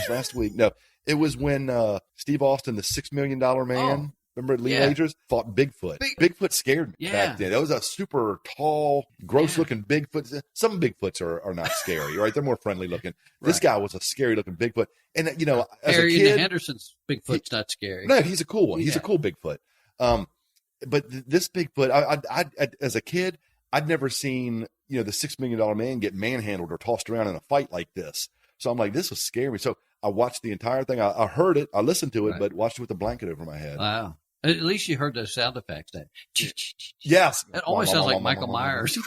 Speaker 2: last week. No, it was when Steve Austin, the $6 Million Man, remember Lee Majors, fought Bigfoot. Bigfoot scared me back then. It was a super tall, gross looking Bigfoot. Some Bigfoots are not scary, right? They're more friendly looking. Right. This guy was a scary looking Bigfoot. And, as
Speaker 3: Harry
Speaker 2: a kid.
Speaker 3: Henderson's Bigfoot's not scary.
Speaker 2: No, he's a cool one. He's a cool Bigfoot. But this Bigfoot, I as a kid, I'd never seen, the $6 Million Man get manhandled or tossed around in a fight like this. So I'm like, this was scary. So I watched the entire thing. I heard it. I listened to it, but watched it with a blanket over my head.
Speaker 3: Wow. At least you heard those sound effects. That
Speaker 2: Yes.
Speaker 3: it always sounds like Michael Myers.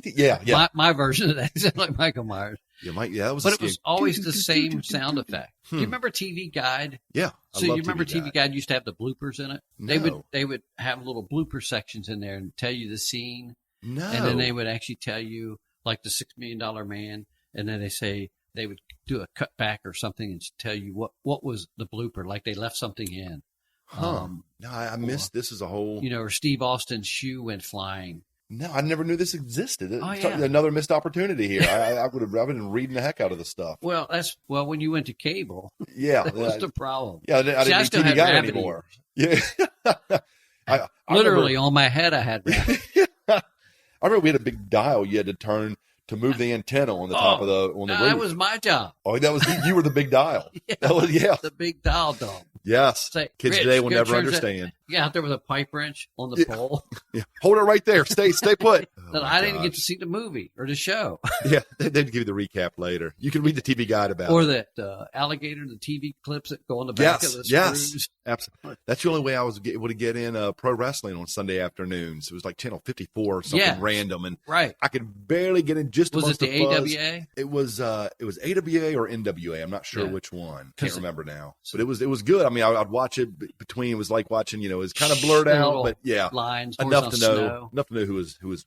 Speaker 2: Yeah.
Speaker 3: My version of that sounds like Michael Myers.
Speaker 2: Yeah, that was.
Speaker 3: But it was always the same sound effect. Do you remember TV Guide?
Speaker 2: Yeah.
Speaker 3: So you remember TV Guide used to have the bloopers in it?
Speaker 2: No.
Speaker 3: They would have little blooper sections in there and tell you the scene.
Speaker 2: No.
Speaker 3: And then they would actually tell you, like the $6 Million Man, and then they would do a cutback or something and tell you what was the blooper, like they left something in.
Speaker 2: No, I missed. This is a whole.
Speaker 3: Or Steve Austin's shoe went flying.
Speaker 2: No, I never knew this existed.
Speaker 3: Oh, yeah.
Speaker 2: Another missed opportunity here. I've been reading the heck out of the stuff.
Speaker 3: Well, when you went to cable.
Speaker 2: Yeah,
Speaker 3: that was the problem.
Speaker 2: Yeah, I didn't need TV Guide anymore. Yeah,
Speaker 3: literally on my head, I had rabbit.
Speaker 2: I remember we had a big dial you had to turn to move the antenna on the top of the roof.
Speaker 3: That was my job.
Speaker 2: Oh, you were the big dial.
Speaker 3: Yeah, the big dial dog.
Speaker 2: Yes.
Speaker 3: Say,
Speaker 2: Kids
Speaker 3: Rich,
Speaker 2: today will never understand.
Speaker 3: Yeah, out there with a pipe wrench on the pole.
Speaker 2: Yeah. Hold it right there. Stay put.
Speaker 3: That I didn't get to see the movie or the show.
Speaker 2: Yeah, they'd give you the recap later. You can read the TV Guide about
Speaker 3: or
Speaker 2: it.
Speaker 3: That alligator, the TV clips that go on the back of the screws.
Speaker 2: Yes, absolutely. That's the only way I was able to get in pro wrestling on Sunday afternoons. It was like channel 54 or something random, and
Speaker 3: right.
Speaker 2: I could barely get in. Just
Speaker 3: was it the
Speaker 2: buzz.
Speaker 3: AWA?
Speaker 2: It was AWA or NWA. I'm not sure which one. Can't remember now. But it was good. I mean, I'd watch it between. It was like watching. It was kind of blurred out, but
Speaker 3: lines
Speaker 2: enough to know who was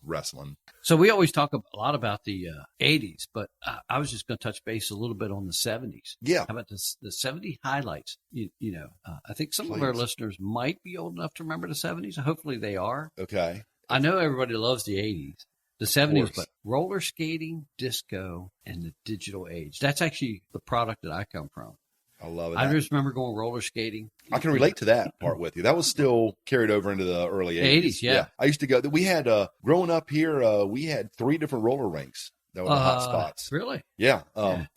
Speaker 2: wrestling.
Speaker 3: So we always talk a lot about the 80s, but I was just going to touch base a little bit on the 70s.
Speaker 2: Yeah.
Speaker 3: How about the 70 highlights? I think some of our listeners might be old enough to remember the 70s. Hopefully they are.
Speaker 2: Okay.
Speaker 3: I know everybody loves the 80s, the 70s, but roller skating, disco, and the digital age. That's actually the product that I come from.
Speaker 2: I love it.
Speaker 3: I just remember going roller skating.
Speaker 2: I can relate to that part with you. That was still carried over into the early 80s.
Speaker 3: Yeah.
Speaker 2: I used to go. We had, growing up here, we had 3 different roller rinks that were the hot spots.
Speaker 3: Really?
Speaker 2: Yeah.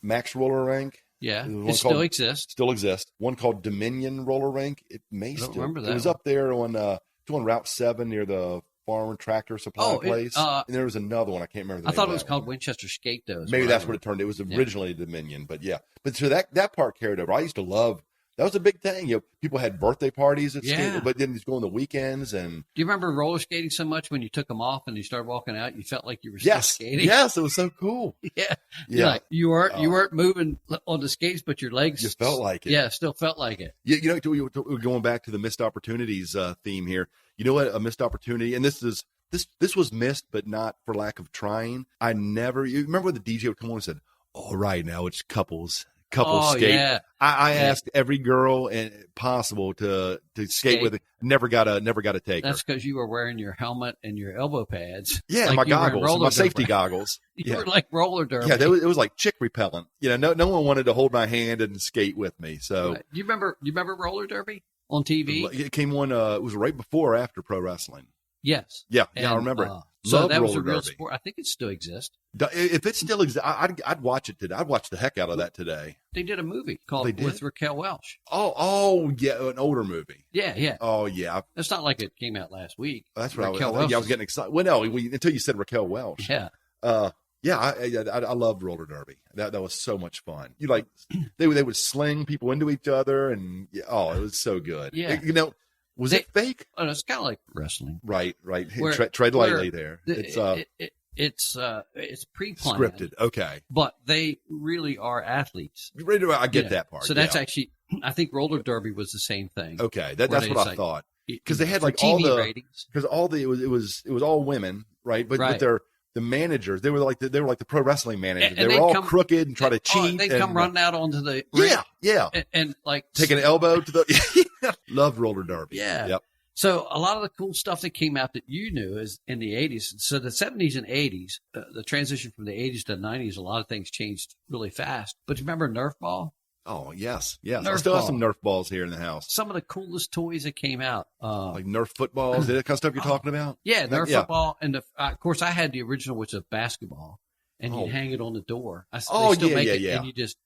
Speaker 2: Max Roller Rink.
Speaker 3: Yeah. It still exists.
Speaker 2: Still exists. One called Dominion Roller Rink. It may still.
Speaker 3: Remember that.
Speaker 2: It was up there on Route 7 near the Farm and Tractor Supply place. And there was another one. I can't remember the name.
Speaker 3: I thought
Speaker 2: it
Speaker 3: was called Winchester Skate, though.
Speaker 2: Maybe that's what it turned. It was originally Dominion, but yeah. But so that part carried over. I used to love. That was a big thing. People had birthday parties at skate, but then just go on the weekends. And
Speaker 3: do you remember roller skating so much when you took them off and you started walking out, you felt like you were still skating?
Speaker 2: Yes, it was so cool.
Speaker 3: Yeah. Like you weren't moving on the skates, but your legs.
Speaker 2: You felt like it.
Speaker 3: Yeah, still felt like it.
Speaker 2: Yeah, we're going back to the missed opportunities theme here. You know what? A missed opportunity, and this was missed, but not for lack of trying. You remember when the DJ would come on and said, "All right, now it's couples skate."
Speaker 3: Yeah.
Speaker 2: I asked every girl possible to skate with it. Never got to take
Speaker 3: That's
Speaker 2: her.
Speaker 3: because you were wearing your helmet and your elbow pads.
Speaker 2: Yeah, like my goggles, my safety goggles.
Speaker 3: You were like roller derby.
Speaker 2: Yeah, it was like chick repellent. No one wanted to hold my hand and skate with me. So
Speaker 3: do you remember roller derby on TV?
Speaker 2: It came on. It was right before or after pro wrestling.
Speaker 3: Yes.
Speaker 2: Yeah, I remember it.
Speaker 3: So that was a real sport. I think it still exists.
Speaker 2: If it still exists, I'd watch it today. I'd watch the heck out of that today.
Speaker 3: They did a movie called with Raquel Welch.
Speaker 2: Oh, yeah, an older movie.
Speaker 3: Yeah.
Speaker 2: Oh, yeah.
Speaker 3: It's not like it came out last week.
Speaker 2: That's what I was getting excited. Well, no, until you said Raquel Welch.
Speaker 3: Yeah.
Speaker 2: I loved roller derby. That was so much fun. They would sling people into each other, and it was so good.
Speaker 3: Yeah.
Speaker 2: Was it fake?
Speaker 3: Oh, no, it's kind of like wrestling.
Speaker 2: Right. Tread lightly there.
Speaker 3: It's pre-planned.
Speaker 2: Scripted. Okay.
Speaker 3: But they really are athletes.
Speaker 2: I get that part.
Speaker 3: So that's actually, I think roller derby was the same thing.
Speaker 2: Okay. That's what I thought. Because they had like
Speaker 3: TV
Speaker 2: all the
Speaker 3: ratings.
Speaker 2: Because it was all women, right? But the managers, they were like the pro wrestling managers. They were all crooked and try to cheat.
Speaker 3: They come running out onto the ring.
Speaker 2: Yeah.
Speaker 3: And like
Speaker 2: take an elbow to the love roller derby.
Speaker 3: Yeah.
Speaker 2: Yep.
Speaker 3: So a lot of the cool stuff that came out that you knew is in the 80s. So the 70s and 80s, the transition from the 80s to the 90s, a lot of things changed really fast. But you remember Nerf ball?
Speaker 2: Oh, yes. I still have some Nerf balls here in the house.
Speaker 3: Some of the coolest toys that came out.
Speaker 2: Like Nerf footballs, that kind of stuff you're talking about?
Speaker 3: Yeah, Nerf football. And of course, I had the original, which was basketball. And you'd hang it on the door. And you just...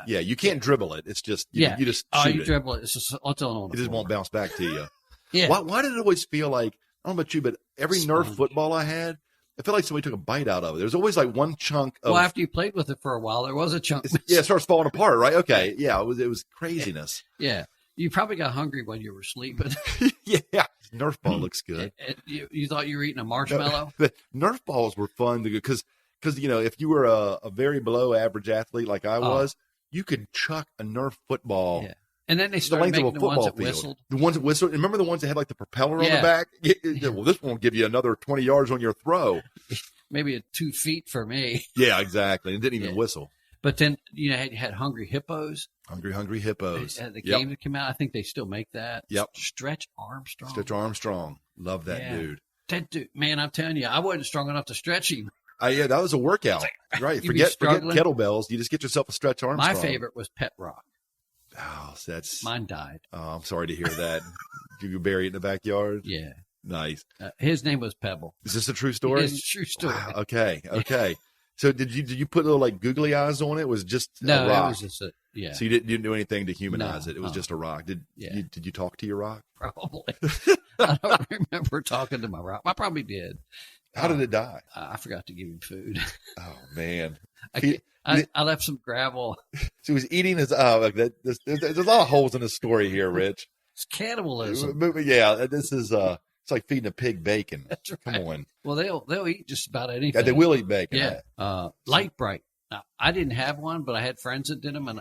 Speaker 2: you can't dribble it. It's just, you just shoot
Speaker 3: you dribble it. It's just on the floor.
Speaker 2: It just won't bounce back to you.
Speaker 3: Yeah.
Speaker 2: Why did it always feel like, I don't know about you, but every Nerf football I had, I felt like somebody took a bite out of it. There was always like one chunk of...
Speaker 3: Well, after you played with it for a while, there was a chunk.
Speaker 2: It starts falling apart, right? Okay. Yeah, it was craziness.
Speaker 3: Yeah. You probably got hungry when you were sleeping.
Speaker 2: Yeah, Nerf ball looks good.
Speaker 3: You thought you were eating a marshmallow?
Speaker 2: The Nerf balls were fun because if you were a very below average athlete like I was, you could chuck a Nerf football.
Speaker 3: Yeah. And then they started making the ones that whistled.
Speaker 2: The ones that whistled. Remember the ones that had like the propeller on the back? Yeah, well, this one will give you another 20 yards on your throw.
Speaker 3: Maybe 2 feet for me.
Speaker 2: Yeah, exactly. And didn't even whistle.
Speaker 3: But then, you had Hungry Hippos.
Speaker 2: Hungry Hippos.
Speaker 3: The game that came out, I think they still make that.
Speaker 2: Yep.
Speaker 3: Stretch Armstrong.
Speaker 2: Stretch Armstrong. Love that dude.
Speaker 3: That dude, man, I'm telling you, I wasn't strong enough to stretch him.
Speaker 2: Yeah, that was a workout. Right. Forget kettlebells. You just get yourself a Stretch Armstrong.
Speaker 3: My favorite was Pet Rock.
Speaker 2: Oh,
Speaker 3: mine died.
Speaker 2: Oh, I'm sorry to hear that. Did you bury it in the backyard?
Speaker 3: Yeah.
Speaker 2: Nice.
Speaker 3: His name was Pebble.
Speaker 2: Is this a true story?
Speaker 3: It's a true story.
Speaker 2: Wow. Okay. So did you put little like googly eyes on it? It was just a rock.
Speaker 3: No, it was just
Speaker 2: So you didn't do anything to humanize it. It was just a rock. Did you talk to your rock?
Speaker 3: Probably. I don't remember talking to my rock. I probably did.
Speaker 2: How did it die?
Speaker 3: I forgot to give him food.
Speaker 2: Oh man.
Speaker 3: I left some gravel.
Speaker 2: So he was eating his. There's a lot of holes in the story here, Rich.
Speaker 3: It's cannibalism.
Speaker 2: Yeah, this is it's like feeding a pig bacon.
Speaker 3: That's right.
Speaker 2: Come on.
Speaker 3: Well, they'll eat just about anything.
Speaker 2: Yeah, they will eat bacon.
Speaker 3: Yeah. Light Bright. Now, I didn't have one, but I had friends that did them, and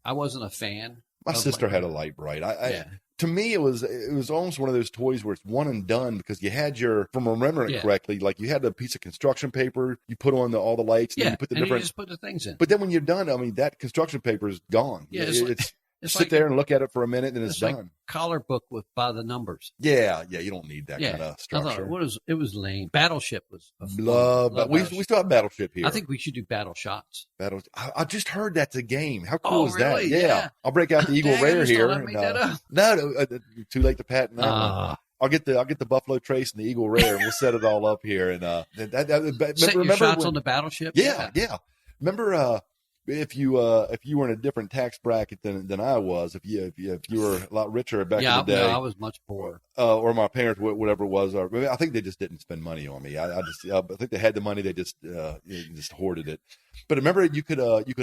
Speaker 3: I wasn't a fan.
Speaker 2: My sister had a Light Bright. To me, it was almost one of those toys where it's one and done because you had from remembering it correctly, like you had a piece of construction paper, you put on all the lights, and then you put the different.
Speaker 3: You just put the things in.
Speaker 2: But then when you're done, I mean, that construction paper is gone.
Speaker 3: Yeah,
Speaker 2: it's sit there and look at it for a minute, and it's done.
Speaker 3: Like collar book by the numbers.
Speaker 2: Yeah, you don't need that kind of structure.
Speaker 3: I thought it was lame. Battleship was
Speaker 2: love. We still have Battleship here.
Speaker 3: I think we should do Battle Shots.
Speaker 2: I just heard that's a game. How cool is
Speaker 3: really?
Speaker 2: that? Yeah. I'll break out the Eagle Rare here.
Speaker 3: I made that up.
Speaker 2: No, too late to patent that one. I'll get the Buffalo Trace and the Eagle Rare, and we'll set it all up here. And
Speaker 3: set your shots on the Battleship.
Speaker 2: Yeah. Remember, if you were in a different tax bracket than I was, if you were a lot richer back in the day,
Speaker 3: I was much poorer.
Speaker 2: Or my parents, whatever it was, or I think they just didn't spend money on me. I think they had the money, they just hoarded it. But remember, you could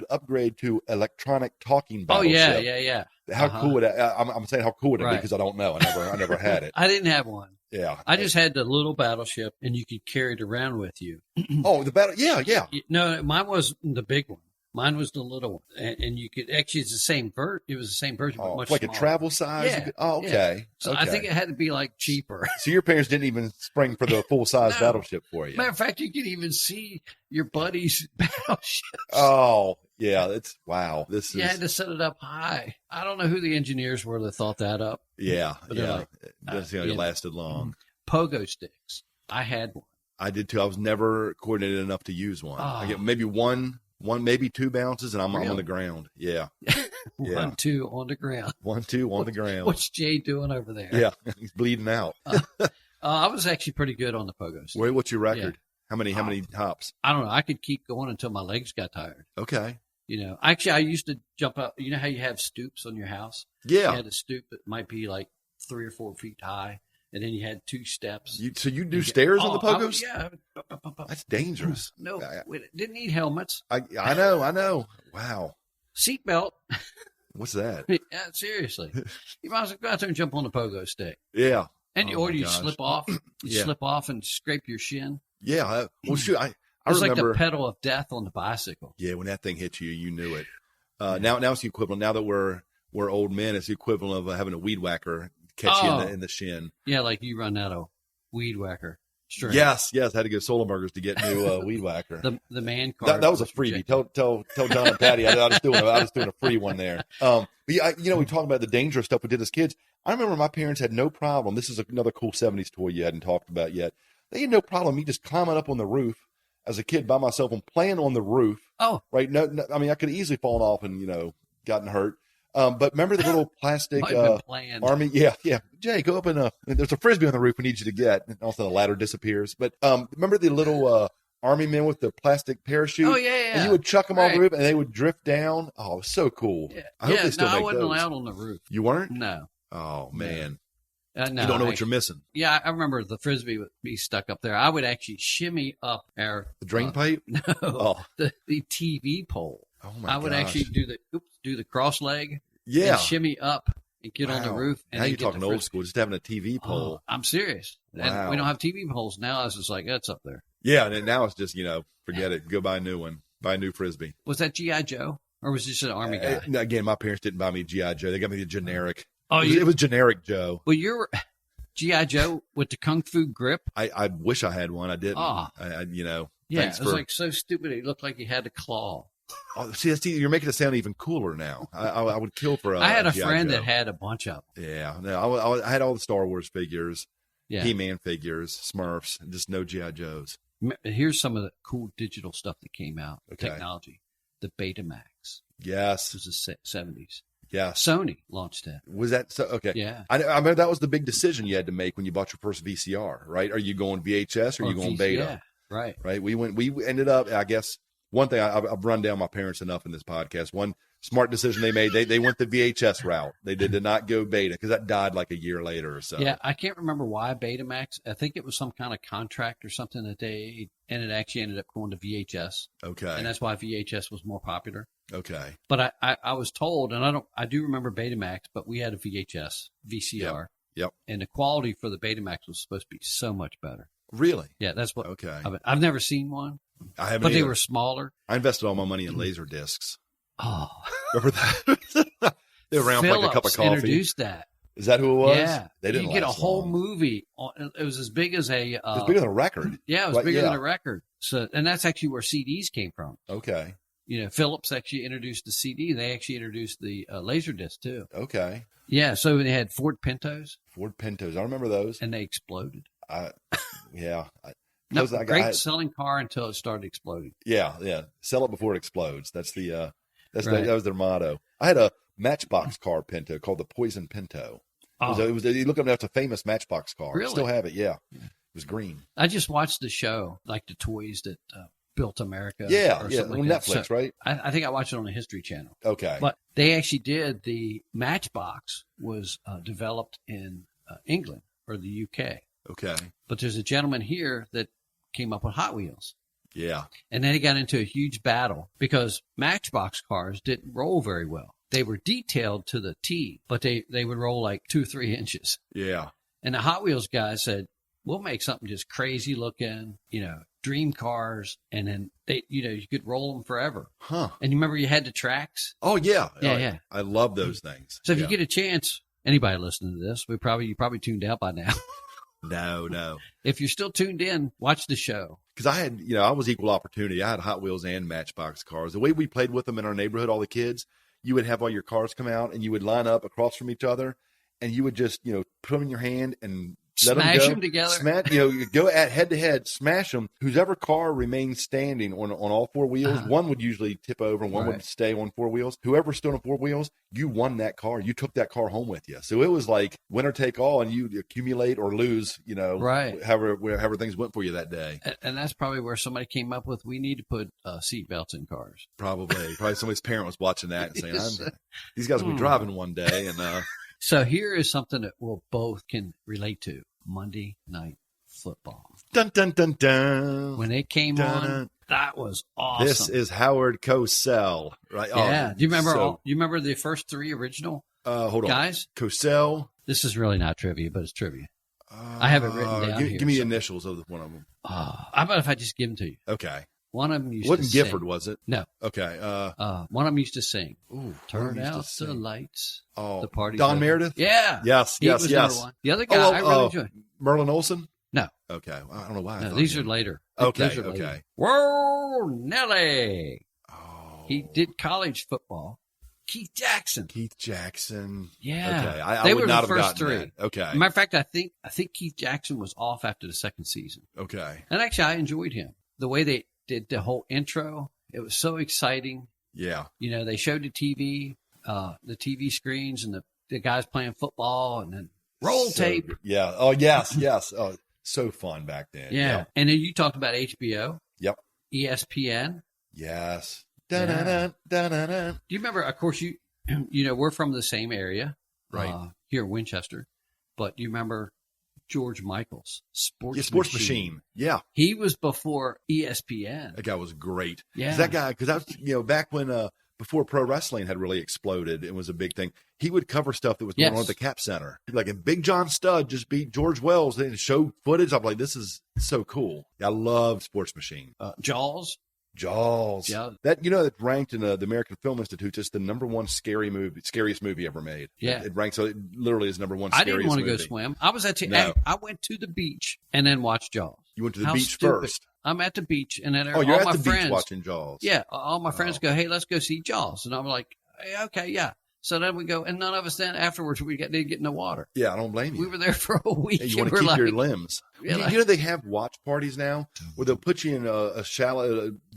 Speaker 2: upgrade to electronic talking battleship.
Speaker 3: Yeah.
Speaker 2: How cool would that? I'm saying how cool would it be because I don't know. I never had it.
Speaker 3: I didn't have one.
Speaker 2: Yeah,
Speaker 3: I just had the little battleship, and you could carry it around with you.
Speaker 2: Oh, the battle. Yeah.
Speaker 3: No, mine wasn't the big one. Mine was the little one, and you could actually it's the same version. It was the same version, but much
Speaker 2: like
Speaker 3: smaller.
Speaker 2: A travel size.
Speaker 3: Yeah.
Speaker 2: Okay.
Speaker 3: Yeah. So I think it had to be like cheaper.
Speaker 2: So your parents didn't even spring for the full size battleship for you.
Speaker 3: Matter of fact, you could even see your buddy's battleships.
Speaker 2: Oh yeah, it's wow. You
Speaker 3: had to set it up high. I don't know who the engineers were that thought that up.
Speaker 2: Yeah,
Speaker 3: but
Speaker 2: it lasted long.
Speaker 3: Pogo sticks. I had one.
Speaker 2: I did too. I was never coordinated enough to use one. I get maybe one, maybe 2 bounces, and I'm on the ground. Yeah.
Speaker 3: 1, 2 on the ground.
Speaker 2: 1, 2 on the ground.
Speaker 3: What's Jay doing over there?
Speaker 2: Yeah, he's bleeding out.
Speaker 3: I was actually pretty good on the pogo stick.
Speaker 2: What's your record? Yeah. How many hops?
Speaker 3: I don't know. I could keep going until my legs got tired.
Speaker 2: Okay.
Speaker 3: Actually, I used to jump up. You know how you have stoops on your house?
Speaker 2: Yeah.
Speaker 3: You had a stoop that might be like 3 or 4 feet high, and then you had 2 steps.
Speaker 2: So you do stairs on the pogos?
Speaker 3: Yeah.
Speaker 2: That's dangerous.
Speaker 3: No, didn't need helmets.
Speaker 2: I know. Wow.
Speaker 3: Seatbelt.
Speaker 2: What's that?
Speaker 3: Yeah, seriously. You might as well go out there and jump on a pogo stick.
Speaker 2: Yeah.
Speaker 3: Or you slip off. You slip off and scrape your shin.
Speaker 2: Yeah. Well, shoot, I
Speaker 3: it's
Speaker 2: remember.
Speaker 3: Like the pedal of death on the bicycle.
Speaker 2: Yeah, when that thing hit you, you knew it. Now it's the equivalent. Now that we're old men, it's the equivalent of having a weed whacker catch you in the shin.
Speaker 3: Yeah, like you run out of weed whacker. Sure.
Speaker 2: Yes. I had to go Solenbergers to get new weed whacker.
Speaker 3: The man card.
Speaker 2: That was a freebie. Tell John and Patty I was doing a free one there. But yeah, we talk about the dangerous stuff we did as kids. I remember my parents had no problem. This is another cool 70s toy you hadn't talked about yet. They had no problem me just climbing up on the roof as a kid by myself and playing on the roof.
Speaker 3: Oh,
Speaker 2: right. No, I mean I could have easily fallen off and gotten hurt. But remember the little plastic army? Yeah. Jay, go up and there's a frisbee on the roof we need you to get. And also the ladder disappears. But remember the little army men with the plastic parachute?
Speaker 3: Oh, yeah.
Speaker 2: And you would chuck them off the roof and they would drift down. Oh, it was so cool.
Speaker 3: Yeah.
Speaker 2: I hope they still make
Speaker 3: I wasn't
Speaker 2: those.
Speaker 3: allowed on the roof.
Speaker 2: You weren't?
Speaker 3: No.
Speaker 2: Oh, man.
Speaker 3: No,
Speaker 2: you don't know what you're missing.
Speaker 3: Yeah, I remember the frisbee would be stuck up there. I would actually shimmy up the
Speaker 2: drain pipe?
Speaker 3: No, the TV pole.
Speaker 2: Oh my!
Speaker 3: I would actually do the cross leg.
Speaker 2: Yeah,
Speaker 3: and shimmy up and get on the roof. And
Speaker 2: now you're talking old school, just having a TV pole.
Speaker 3: I'm serious.
Speaker 2: Wow.
Speaker 3: And we don't have TV poles now. It's just like, that's up there.
Speaker 2: Yeah, and now it's just, forget it. Go buy a new one. Buy a new Frisbee.
Speaker 3: Was that G.I. Joe? Or was it just an Army guy?
Speaker 2: Again, my parents didn't buy me G.I. Joe. They got me the generic.
Speaker 3: Oh,
Speaker 2: it was generic Joe.
Speaker 3: Well, you're G.I. Joe with the Kung Fu grip?
Speaker 2: I wish I had one. I didn't.
Speaker 3: Oh. Yeah, it was like so stupid. It looked like he had a claw.
Speaker 2: Oh, see, you're making it sound even cooler now. I would kill for
Speaker 3: I had a
Speaker 2: G.I.
Speaker 3: friend
Speaker 2: Joe.
Speaker 3: that had a bunch of them.
Speaker 2: Yeah, no, I had all the Star Wars figures,
Speaker 3: Yeah.
Speaker 2: He-Man figures, Smurfs, and just no G.I. Joes.
Speaker 3: Here's some of the cool digital stuff that came out.
Speaker 2: Okay.
Speaker 3: Technology. The Betamax.
Speaker 2: Yes.
Speaker 3: This was the 70s.
Speaker 2: Yes.
Speaker 3: Sony launched that.
Speaker 2: Was that so? Okay.
Speaker 3: Yeah.
Speaker 2: I remember that was the big decision you had to make when you bought your first VCR, right? Are you going VHS or are you going Beta?
Speaker 3: Yeah, right.
Speaker 2: Right. We ended up, I guess, one thing I've run down my parents enough in this podcast. One smart decision they made, they went the VHS route. They did not go Beta because that died like a year later or so.
Speaker 3: Yeah, I can't remember why Betamax. I think it was some kind of contract or something that and it actually ended up going to VHS.
Speaker 2: Okay.
Speaker 3: And that's why VHS was more popular.
Speaker 2: Okay.
Speaker 3: But I was told, and I do remember Betamax, but we had a VCR.
Speaker 2: Yep.
Speaker 3: And the quality for the Betamax was supposed to be so much better.
Speaker 2: Really?
Speaker 3: Yeah, that's what.
Speaker 2: Okay.
Speaker 3: I've never seen one.
Speaker 2: I haven't.
Speaker 3: But
Speaker 2: either.
Speaker 3: they were smaller.
Speaker 2: I invested all my money in laser discs.
Speaker 3: Oh.
Speaker 2: Remember that? They were around for like a cup of coffee.
Speaker 3: Introduced that.
Speaker 2: Is that who it was?
Speaker 3: Yeah.
Speaker 2: They didn't.
Speaker 3: You get a
Speaker 2: last
Speaker 3: whole
Speaker 2: long.
Speaker 3: movie. It was as big as a.
Speaker 2: It was bigger than a record.
Speaker 3: Yeah, it was
Speaker 2: Right,
Speaker 3: bigger
Speaker 2: yeah.
Speaker 3: than a record. So, and that's actually where CDs came from.
Speaker 2: Okay.
Speaker 3: Philips actually introduced the CD. They actually introduced the Laserdisc too.
Speaker 2: Okay.
Speaker 3: Yeah, so they had Ford Pintos.
Speaker 2: Ford Pintos. I remember those.
Speaker 3: And they exploded.
Speaker 2: Yeah.
Speaker 3: No, great selling car until it started exploding.
Speaker 2: Yeah. Sell it before it explodes. That was their motto. I had a Matchbox car Pinto called the Poison Pinto. It was you look up, that's a famous Matchbox car.
Speaker 3: Really?
Speaker 2: Still have it. Yeah. It was green.
Speaker 3: I just watched the show, like the toys that built America.
Speaker 2: Yeah.
Speaker 3: Or
Speaker 2: Yeah.
Speaker 3: something
Speaker 2: On
Speaker 3: like
Speaker 2: Netflix,
Speaker 3: that. So
Speaker 2: right?
Speaker 3: I think I watched it on the History Channel.
Speaker 2: Okay.
Speaker 3: But they actually did the Matchbox was developed in England or the UK.
Speaker 2: Okay.
Speaker 3: But there's a gentleman here that came up with Hot Wheels.
Speaker 2: Yeah.
Speaker 3: And then he got into a huge battle because Matchbox cars didn't roll very well. They were detailed to the T, but they would roll like 2 or 3 inches.
Speaker 2: Yeah.
Speaker 3: And the Hot Wheels guys said, we'll make something just crazy looking, dream cars. And then you could roll them forever.
Speaker 2: Huh.
Speaker 3: And you remember you had the tracks?
Speaker 2: Oh, yeah.
Speaker 3: Yeah.
Speaker 2: I love those things.
Speaker 3: So if you get a chance, anybody listening to this, you probably tuned out by now.
Speaker 2: No.
Speaker 3: If you're still tuned in, watch the show.
Speaker 2: Because I had, I was equal opportunity. I had Hot Wheels and Matchbox cars. The way we played with them in our neighborhood, all the kids, you would have all your cars come out and you would line up across from each other and you would just, put them in your hand and let
Speaker 3: Smash
Speaker 2: them go.
Speaker 3: them together.
Speaker 2: Smash, you go at head to head, smash them. Whoever car remains standing on all 4 wheels, one would usually tip over and one would stay on 4 wheels. Whoever stood on 4 wheels, you won that car. You took that car home with you. So it was like winner take all, and you accumulate or lose, however things went for you that day.
Speaker 3: And that's probably where somebody came up with, we need to put seatbelts in cars.
Speaker 2: Probably somebody's parent was watching that and saying, these guys will be driving one day. And
Speaker 3: So here is something that we'll both can relate to. Monday Night Football.
Speaker 2: Dun, dun, dun, dun.
Speaker 3: When it came on, that was awesome.
Speaker 2: This is Howard Cosell, right?
Speaker 3: Yeah. Do you remember the first 3 original
Speaker 2: hold on.
Speaker 3: guys?
Speaker 2: Cosell.
Speaker 3: This is really not trivia, but it's trivia. I have it written down here.
Speaker 2: Give me the initials of one of them.
Speaker 3: How about if I just give them to you?
Speaker 2: Okay.
Speaker 3: One of them used
Speaker 2: wasn't
Speaker 3: to
Speaker 2: Gifford,
Speaker 3: sing.
Speaker 2: was it?
Speaker 3: No.
Speaker 2: Okay.
Speaker 3: One of them used to sing.
Speaker 2: Ooh,
Speaker 3: Turn out the lights.
Speaker 2: Oh,
Speaker 3: the party.
Speaker 2: Don Meredith?
Speaker 3: Yeah.
Speaker 2: Yes.
Speaker 3: He was number 1. The other guy I really enjoyed.
Speaker 2: Merlin Olsen?
Speaker 3: No.
Speaker 2: Okay. I don't know why.
Speaker 3: No, these are later.
Speaker 2: Okay.
Speaker 3: These are
Speaker 2: okay.
Speaker 3: Later. Whoa, Nelly.
Speaker 2: Oh.
Speaker 3: He did college football. Keith Jackson.
Speaker 2: Yeah. Okay. I
Speaker 3: they
Speaker 2: would
Speaker 3: were
Speaker 2: not
Speaker 3: the
Speaker 2: have
Speaker 3: first
Speaker 2: gotten
Speaker 3: 3.
Speaker 2: that. Okay.
Speaker 3: Matter of fact, I think Keith Jackson was off after the 2nd season.
Speaker 2: Okay.
Speaker 3: And actually, I enjoyed him. The way they did the whole intro, it was so exciting.
Speaker 2: Yeah.
Speaker 3: They showed the TV screens and the guys playing football and then roll tape.
Speaker 2: Yeah. Oh, yes. Oh, so fun back then.
Speaker 3: Yeah. And then you talked about HBO.
Speaker 2: Yep.
Speaker 3: ESPN.
Speaker 2: Yes.
Speaker 3: Do you remember, of course, we're from the same area.
Speaker 2: Right.
Speaker 3: Here in Winchester. But you remember George Michael's Sports
Speaker 2: Machine. Yeah.
Speaker 3: He was before ESPN.
Speaker 2: That guy was great.
Speaker 3: Yeah.
Speaker 2: That guy, because I was, back when before pro wrestling had really exploded and was a big thing, he would cover stuff that was going on at the Cap Center. Like if Big John Studd just beat George Wells and showed footage, I'm like, this is so cool. I love Sports Machine.
Speaker 3: Jaws.
Speaker 2: Yeah. That ranked in the American Film Institute just the number one scariest movie ever made.
Speaker 3: Yeah.
Speaker 2: It ranks, so it literally is number one scariest movie.
Speaker 3: I didn't want to go swim. I was I went to the beach and then watched Jaws.
Speaker 2: You went to the beach first.
Speaker 3: I'm at the beach, and then
Speaker 2: you're
Speaker 3: all
Speaker 2: at
Speaker 3: my
Speaker 2: the
Speaker 3: friends
Speaker 2: beach watching Jaws.
Speaker 3: Yeah, all my friends go, hey, let's go see Jaws, and I'm like, hey, okay, yeah. So then we go, and none of us then afterwards didn't get in the water.
Speaker 2: Yeah, I don't blame you.
Speaker 3: We were there for a week.
Speaker 2: And you want to keep your limbs.
Speaker 3: Yeah,
Speaker 2: you know they have watch parties now where they'll put you in a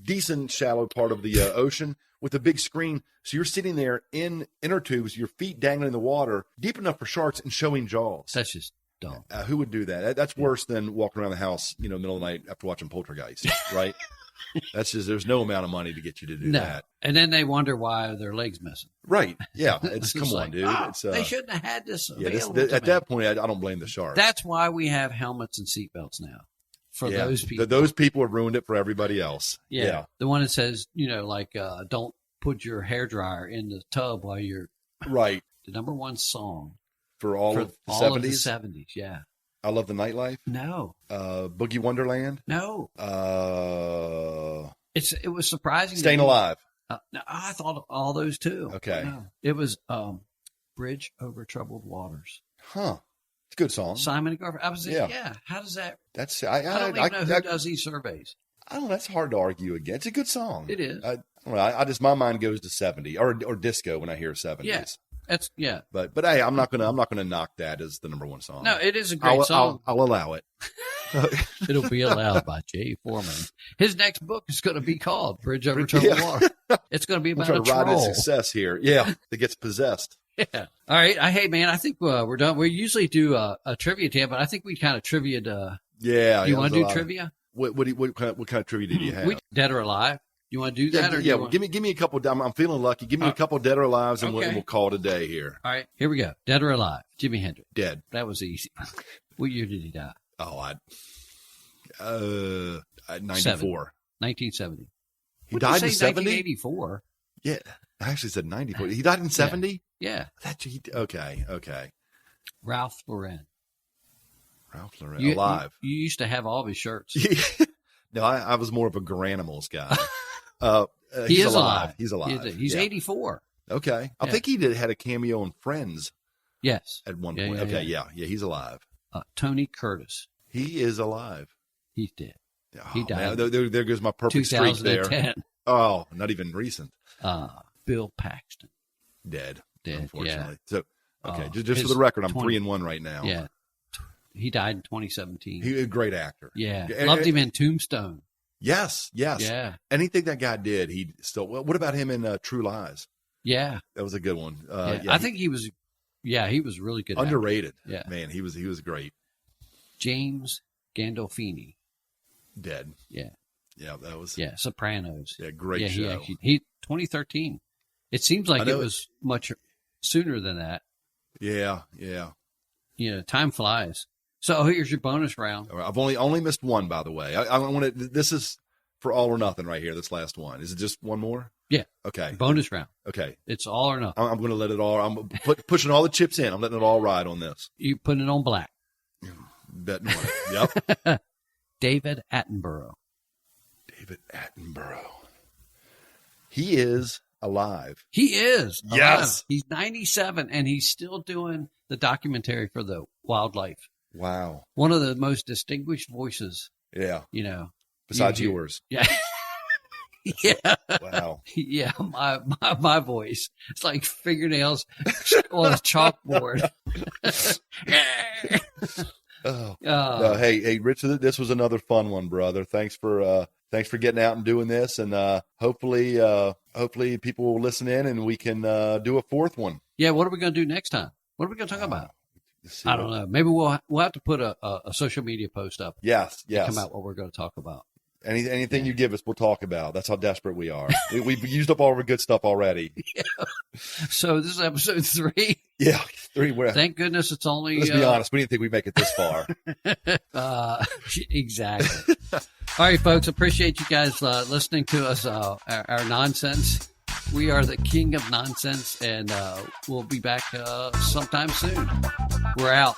Speaker 2: decent shallow part of the ocean with a big screen. So you're sitting there in inner tubes, your feet dangling in the water, deep enough for sharks, and showing Jaws.
Speaker 3: That's just dumb.
Speaker 2: Who would do that? That's worse than walking around the house, middle of the night after watching Poltergeist, right? That's just, there's no amount of money to get you to do that.
Speaker 3: And then they wonder why their legs missing.
Speaker 2: Right. Yeah. It's come on, dude.
Speaker 3: They shouldn't have had this.
Speaker 2: At that point, I don't blame the sharks.
Speaker 3: That's why we have helmets and seatbelts now for those people.
Speaker 2: Those people have ruined it for everybody else. Yeah.
Speaker 3: The one that says, don't put your hairdryer in the tub while you're
Speaker 2: right.
Speaker 3: The number one song
Speaker 2: for all of the 70s.
Speaker 3: Of the 70s, yeah.
Speaker 2: I Love the Nightlife.
Speaker 3: No.
Speaker 2: Boogie Wonderland.
Speaker 3: No. It was surprising.
Speaker 2: Staying Alive.
Speaker 3: No, I thought of all those too.
Speaker 2: Okay.
Speaker 3: No. It was Bridge Over Troubled Waters.
Speaker 2: Huh. It's a good song.
Speaker 3: Simon and Garfunkel. I was thinking, how does that?
Speaker 2: That's
Speaker 3: I don't even know who does these surveys.
Speaker 2: I don't know. That's hard to argue against. It's a good song.
Speaker 3: It is.
Speaker 2: I just, my mind goes to 70 or disco when I hear 70s.
Speaker 3: Yeah.
Speaker 2: But hey, I'm not gonna knock that as the number one song.
Speaker 3: No, it is a great song.
Speaker 2: I'll allow it.
Speaker 3: It'll be allowed by Jay Foreman. His next book is going to be called Bridge Over Troubled Water. It's going to be about a troll.
Speaker 2: Ride his success here. Yeah, that gets possessed.
Speaker 3: Yeah. All right. Hey, man, I think we're done. We usually do a trivia tab, but I think we kind of trivia.
Speaker 2: Yeah.
Speaker 3: You want to do trivia?
Speaker 2: What kind of trivia did you have?
Speaker 3: Dead or Alive? You want to do that?
Speaker 2: Give me a couple. I'm feeling lucky. Give me a couple Dead or Alives, and we'll call it a day here.
Speaker 3: All right, here we go. Dead or Alive? Jimi Hendrix.
Speaker 2: Dead.
Speaker 3: That was easy. What year did he die?
Speaker 2: 94.
Speaker 3: 1970.
Speaker 2: He died in 70.
Speaker 3: 1984.
Speaker 2: Yeah, I actually said 94. He died in 70.
Speaker 3: Yeah.
Speaker 2: Okay.
Speaker 3: Ralph Lauren.
Speaker 2: Alive.
Speaker 3: You used to have all of his shirts.
Speaker 2: No, I was more of a Granimals guy.
Speaker 3: He is alive.
Speaker 2: He's alive.
Speaker 3: He's 84.
Speaker 2: Okay. I think he had a cameo in Friends.
Speaker 3: Yes.
Speaker 2: At one point. Yeah. He's alive.
Speaker 3: Tony Curtis.
Speaker 2: He is alive.
Speaker 3: He's dead.
Speaker 2: Oh,
Speaker 3: he died.
Speaker 2: Man, there goes my perfect streak there. Oh, not even recent.
Speaker 3: Bill Paxton.
Speaker 2: Dead. Unfortunately.
Speaker 3: Yeah.
Speaker 2: So, just for the record, I'm 3-1 right now.
Speaker 3: Yeah. He died in 2017.
Speaker 2: He was a great actor.
Speaker 3: Yeah. Loved him in Tombstone.
Speaker 2: Yes.
Speaker 3: Yeah.
Speaker 2: Anything that guy did, he still. What about him in True Lies?
Speaker 3: Yeah.
Speaker 2: That was a good one.
Speaker 3: I think he was. Yeah, he was really good.
Speaker 2: Underrated.
Speaker 3: Actor. Yeah.
Speaker 2: Man, he was great.
Speaker 3: James Gandolfini.
Speaker 2: Dead.
Speaker 3: Yeah.
Speaker 2: Yeah, that was.
Speaker 3: Yeah, Sopranos.
Speaker 2: Yeah, great show.
Speaker 3: He 2013. It seems like it was much sooner than that.
Speaker 2: Yeah.
Speaker 3: Time flies. So here's your bonus round.
Speaker 2: I've only missed one, by the way. I want to. This is for all or nothing right here. This last one. Is it just one more?
Speaker 3: Yeah.
Speaker 2: Okay.
Speaker 3: Bonus round.
Speaker 2: Okay.
Speaker 3: It's all or nothing.
Speaker 2: I'm going to let it all. I'm pushing all the chips in. I'm letting it all ride on this.
Speaker 3: You putting it on black.
Speaker 2: Betting on it. Yep.
Speaker 3: David Attenborough.
Speaker 2: He is alive.
Speaker 3: He is.
Speaker 2: Yes.
Speaker 3: Alive. He's 97 and he's still doing the documentary for the wildlife.
Speaker 2: Wow.
Speaker 3: One of the most distinguished voices.
Speaker 2: Yeah.
Speaker 3: Besides
Speaker 2: yours.
Speaker 3: Yeah. Yeah.
Speaker 2: Wow.
Speaker 3: Yeah. My voice. It's like fingernails on a chalkboard.
Speaker 2: Hey, Rich, this was another fun one, brother. Thanks for getting out and doing this, and hopefully people will listen in, and we can do a fourth one.
Speaker 3: Yeah, what are we going to do next time? What are we going to talk about? I don't know. Maybe we'll have to put a social media post up.
Speaker 2: Yes.
Speaker 3: Come out what we're going to talk about.
Speaker 2: Anything you give us, we'll talk about. That's how desperate we are. We've used up all our good stuff already.
Speaker 3: Yeah. So this is episode 3.
Speaker 2: Yeah, 3.
Speaker 3: Thank goodness it's only.
Speaker 2: Let's be honest. We didn't think we'd make it this far.
Speaker 3: Exactly. All right, folks. Appreciate you guys listening to us, our nonsense. We are the king of nonsense, and we'll be back sometime soon. We're out.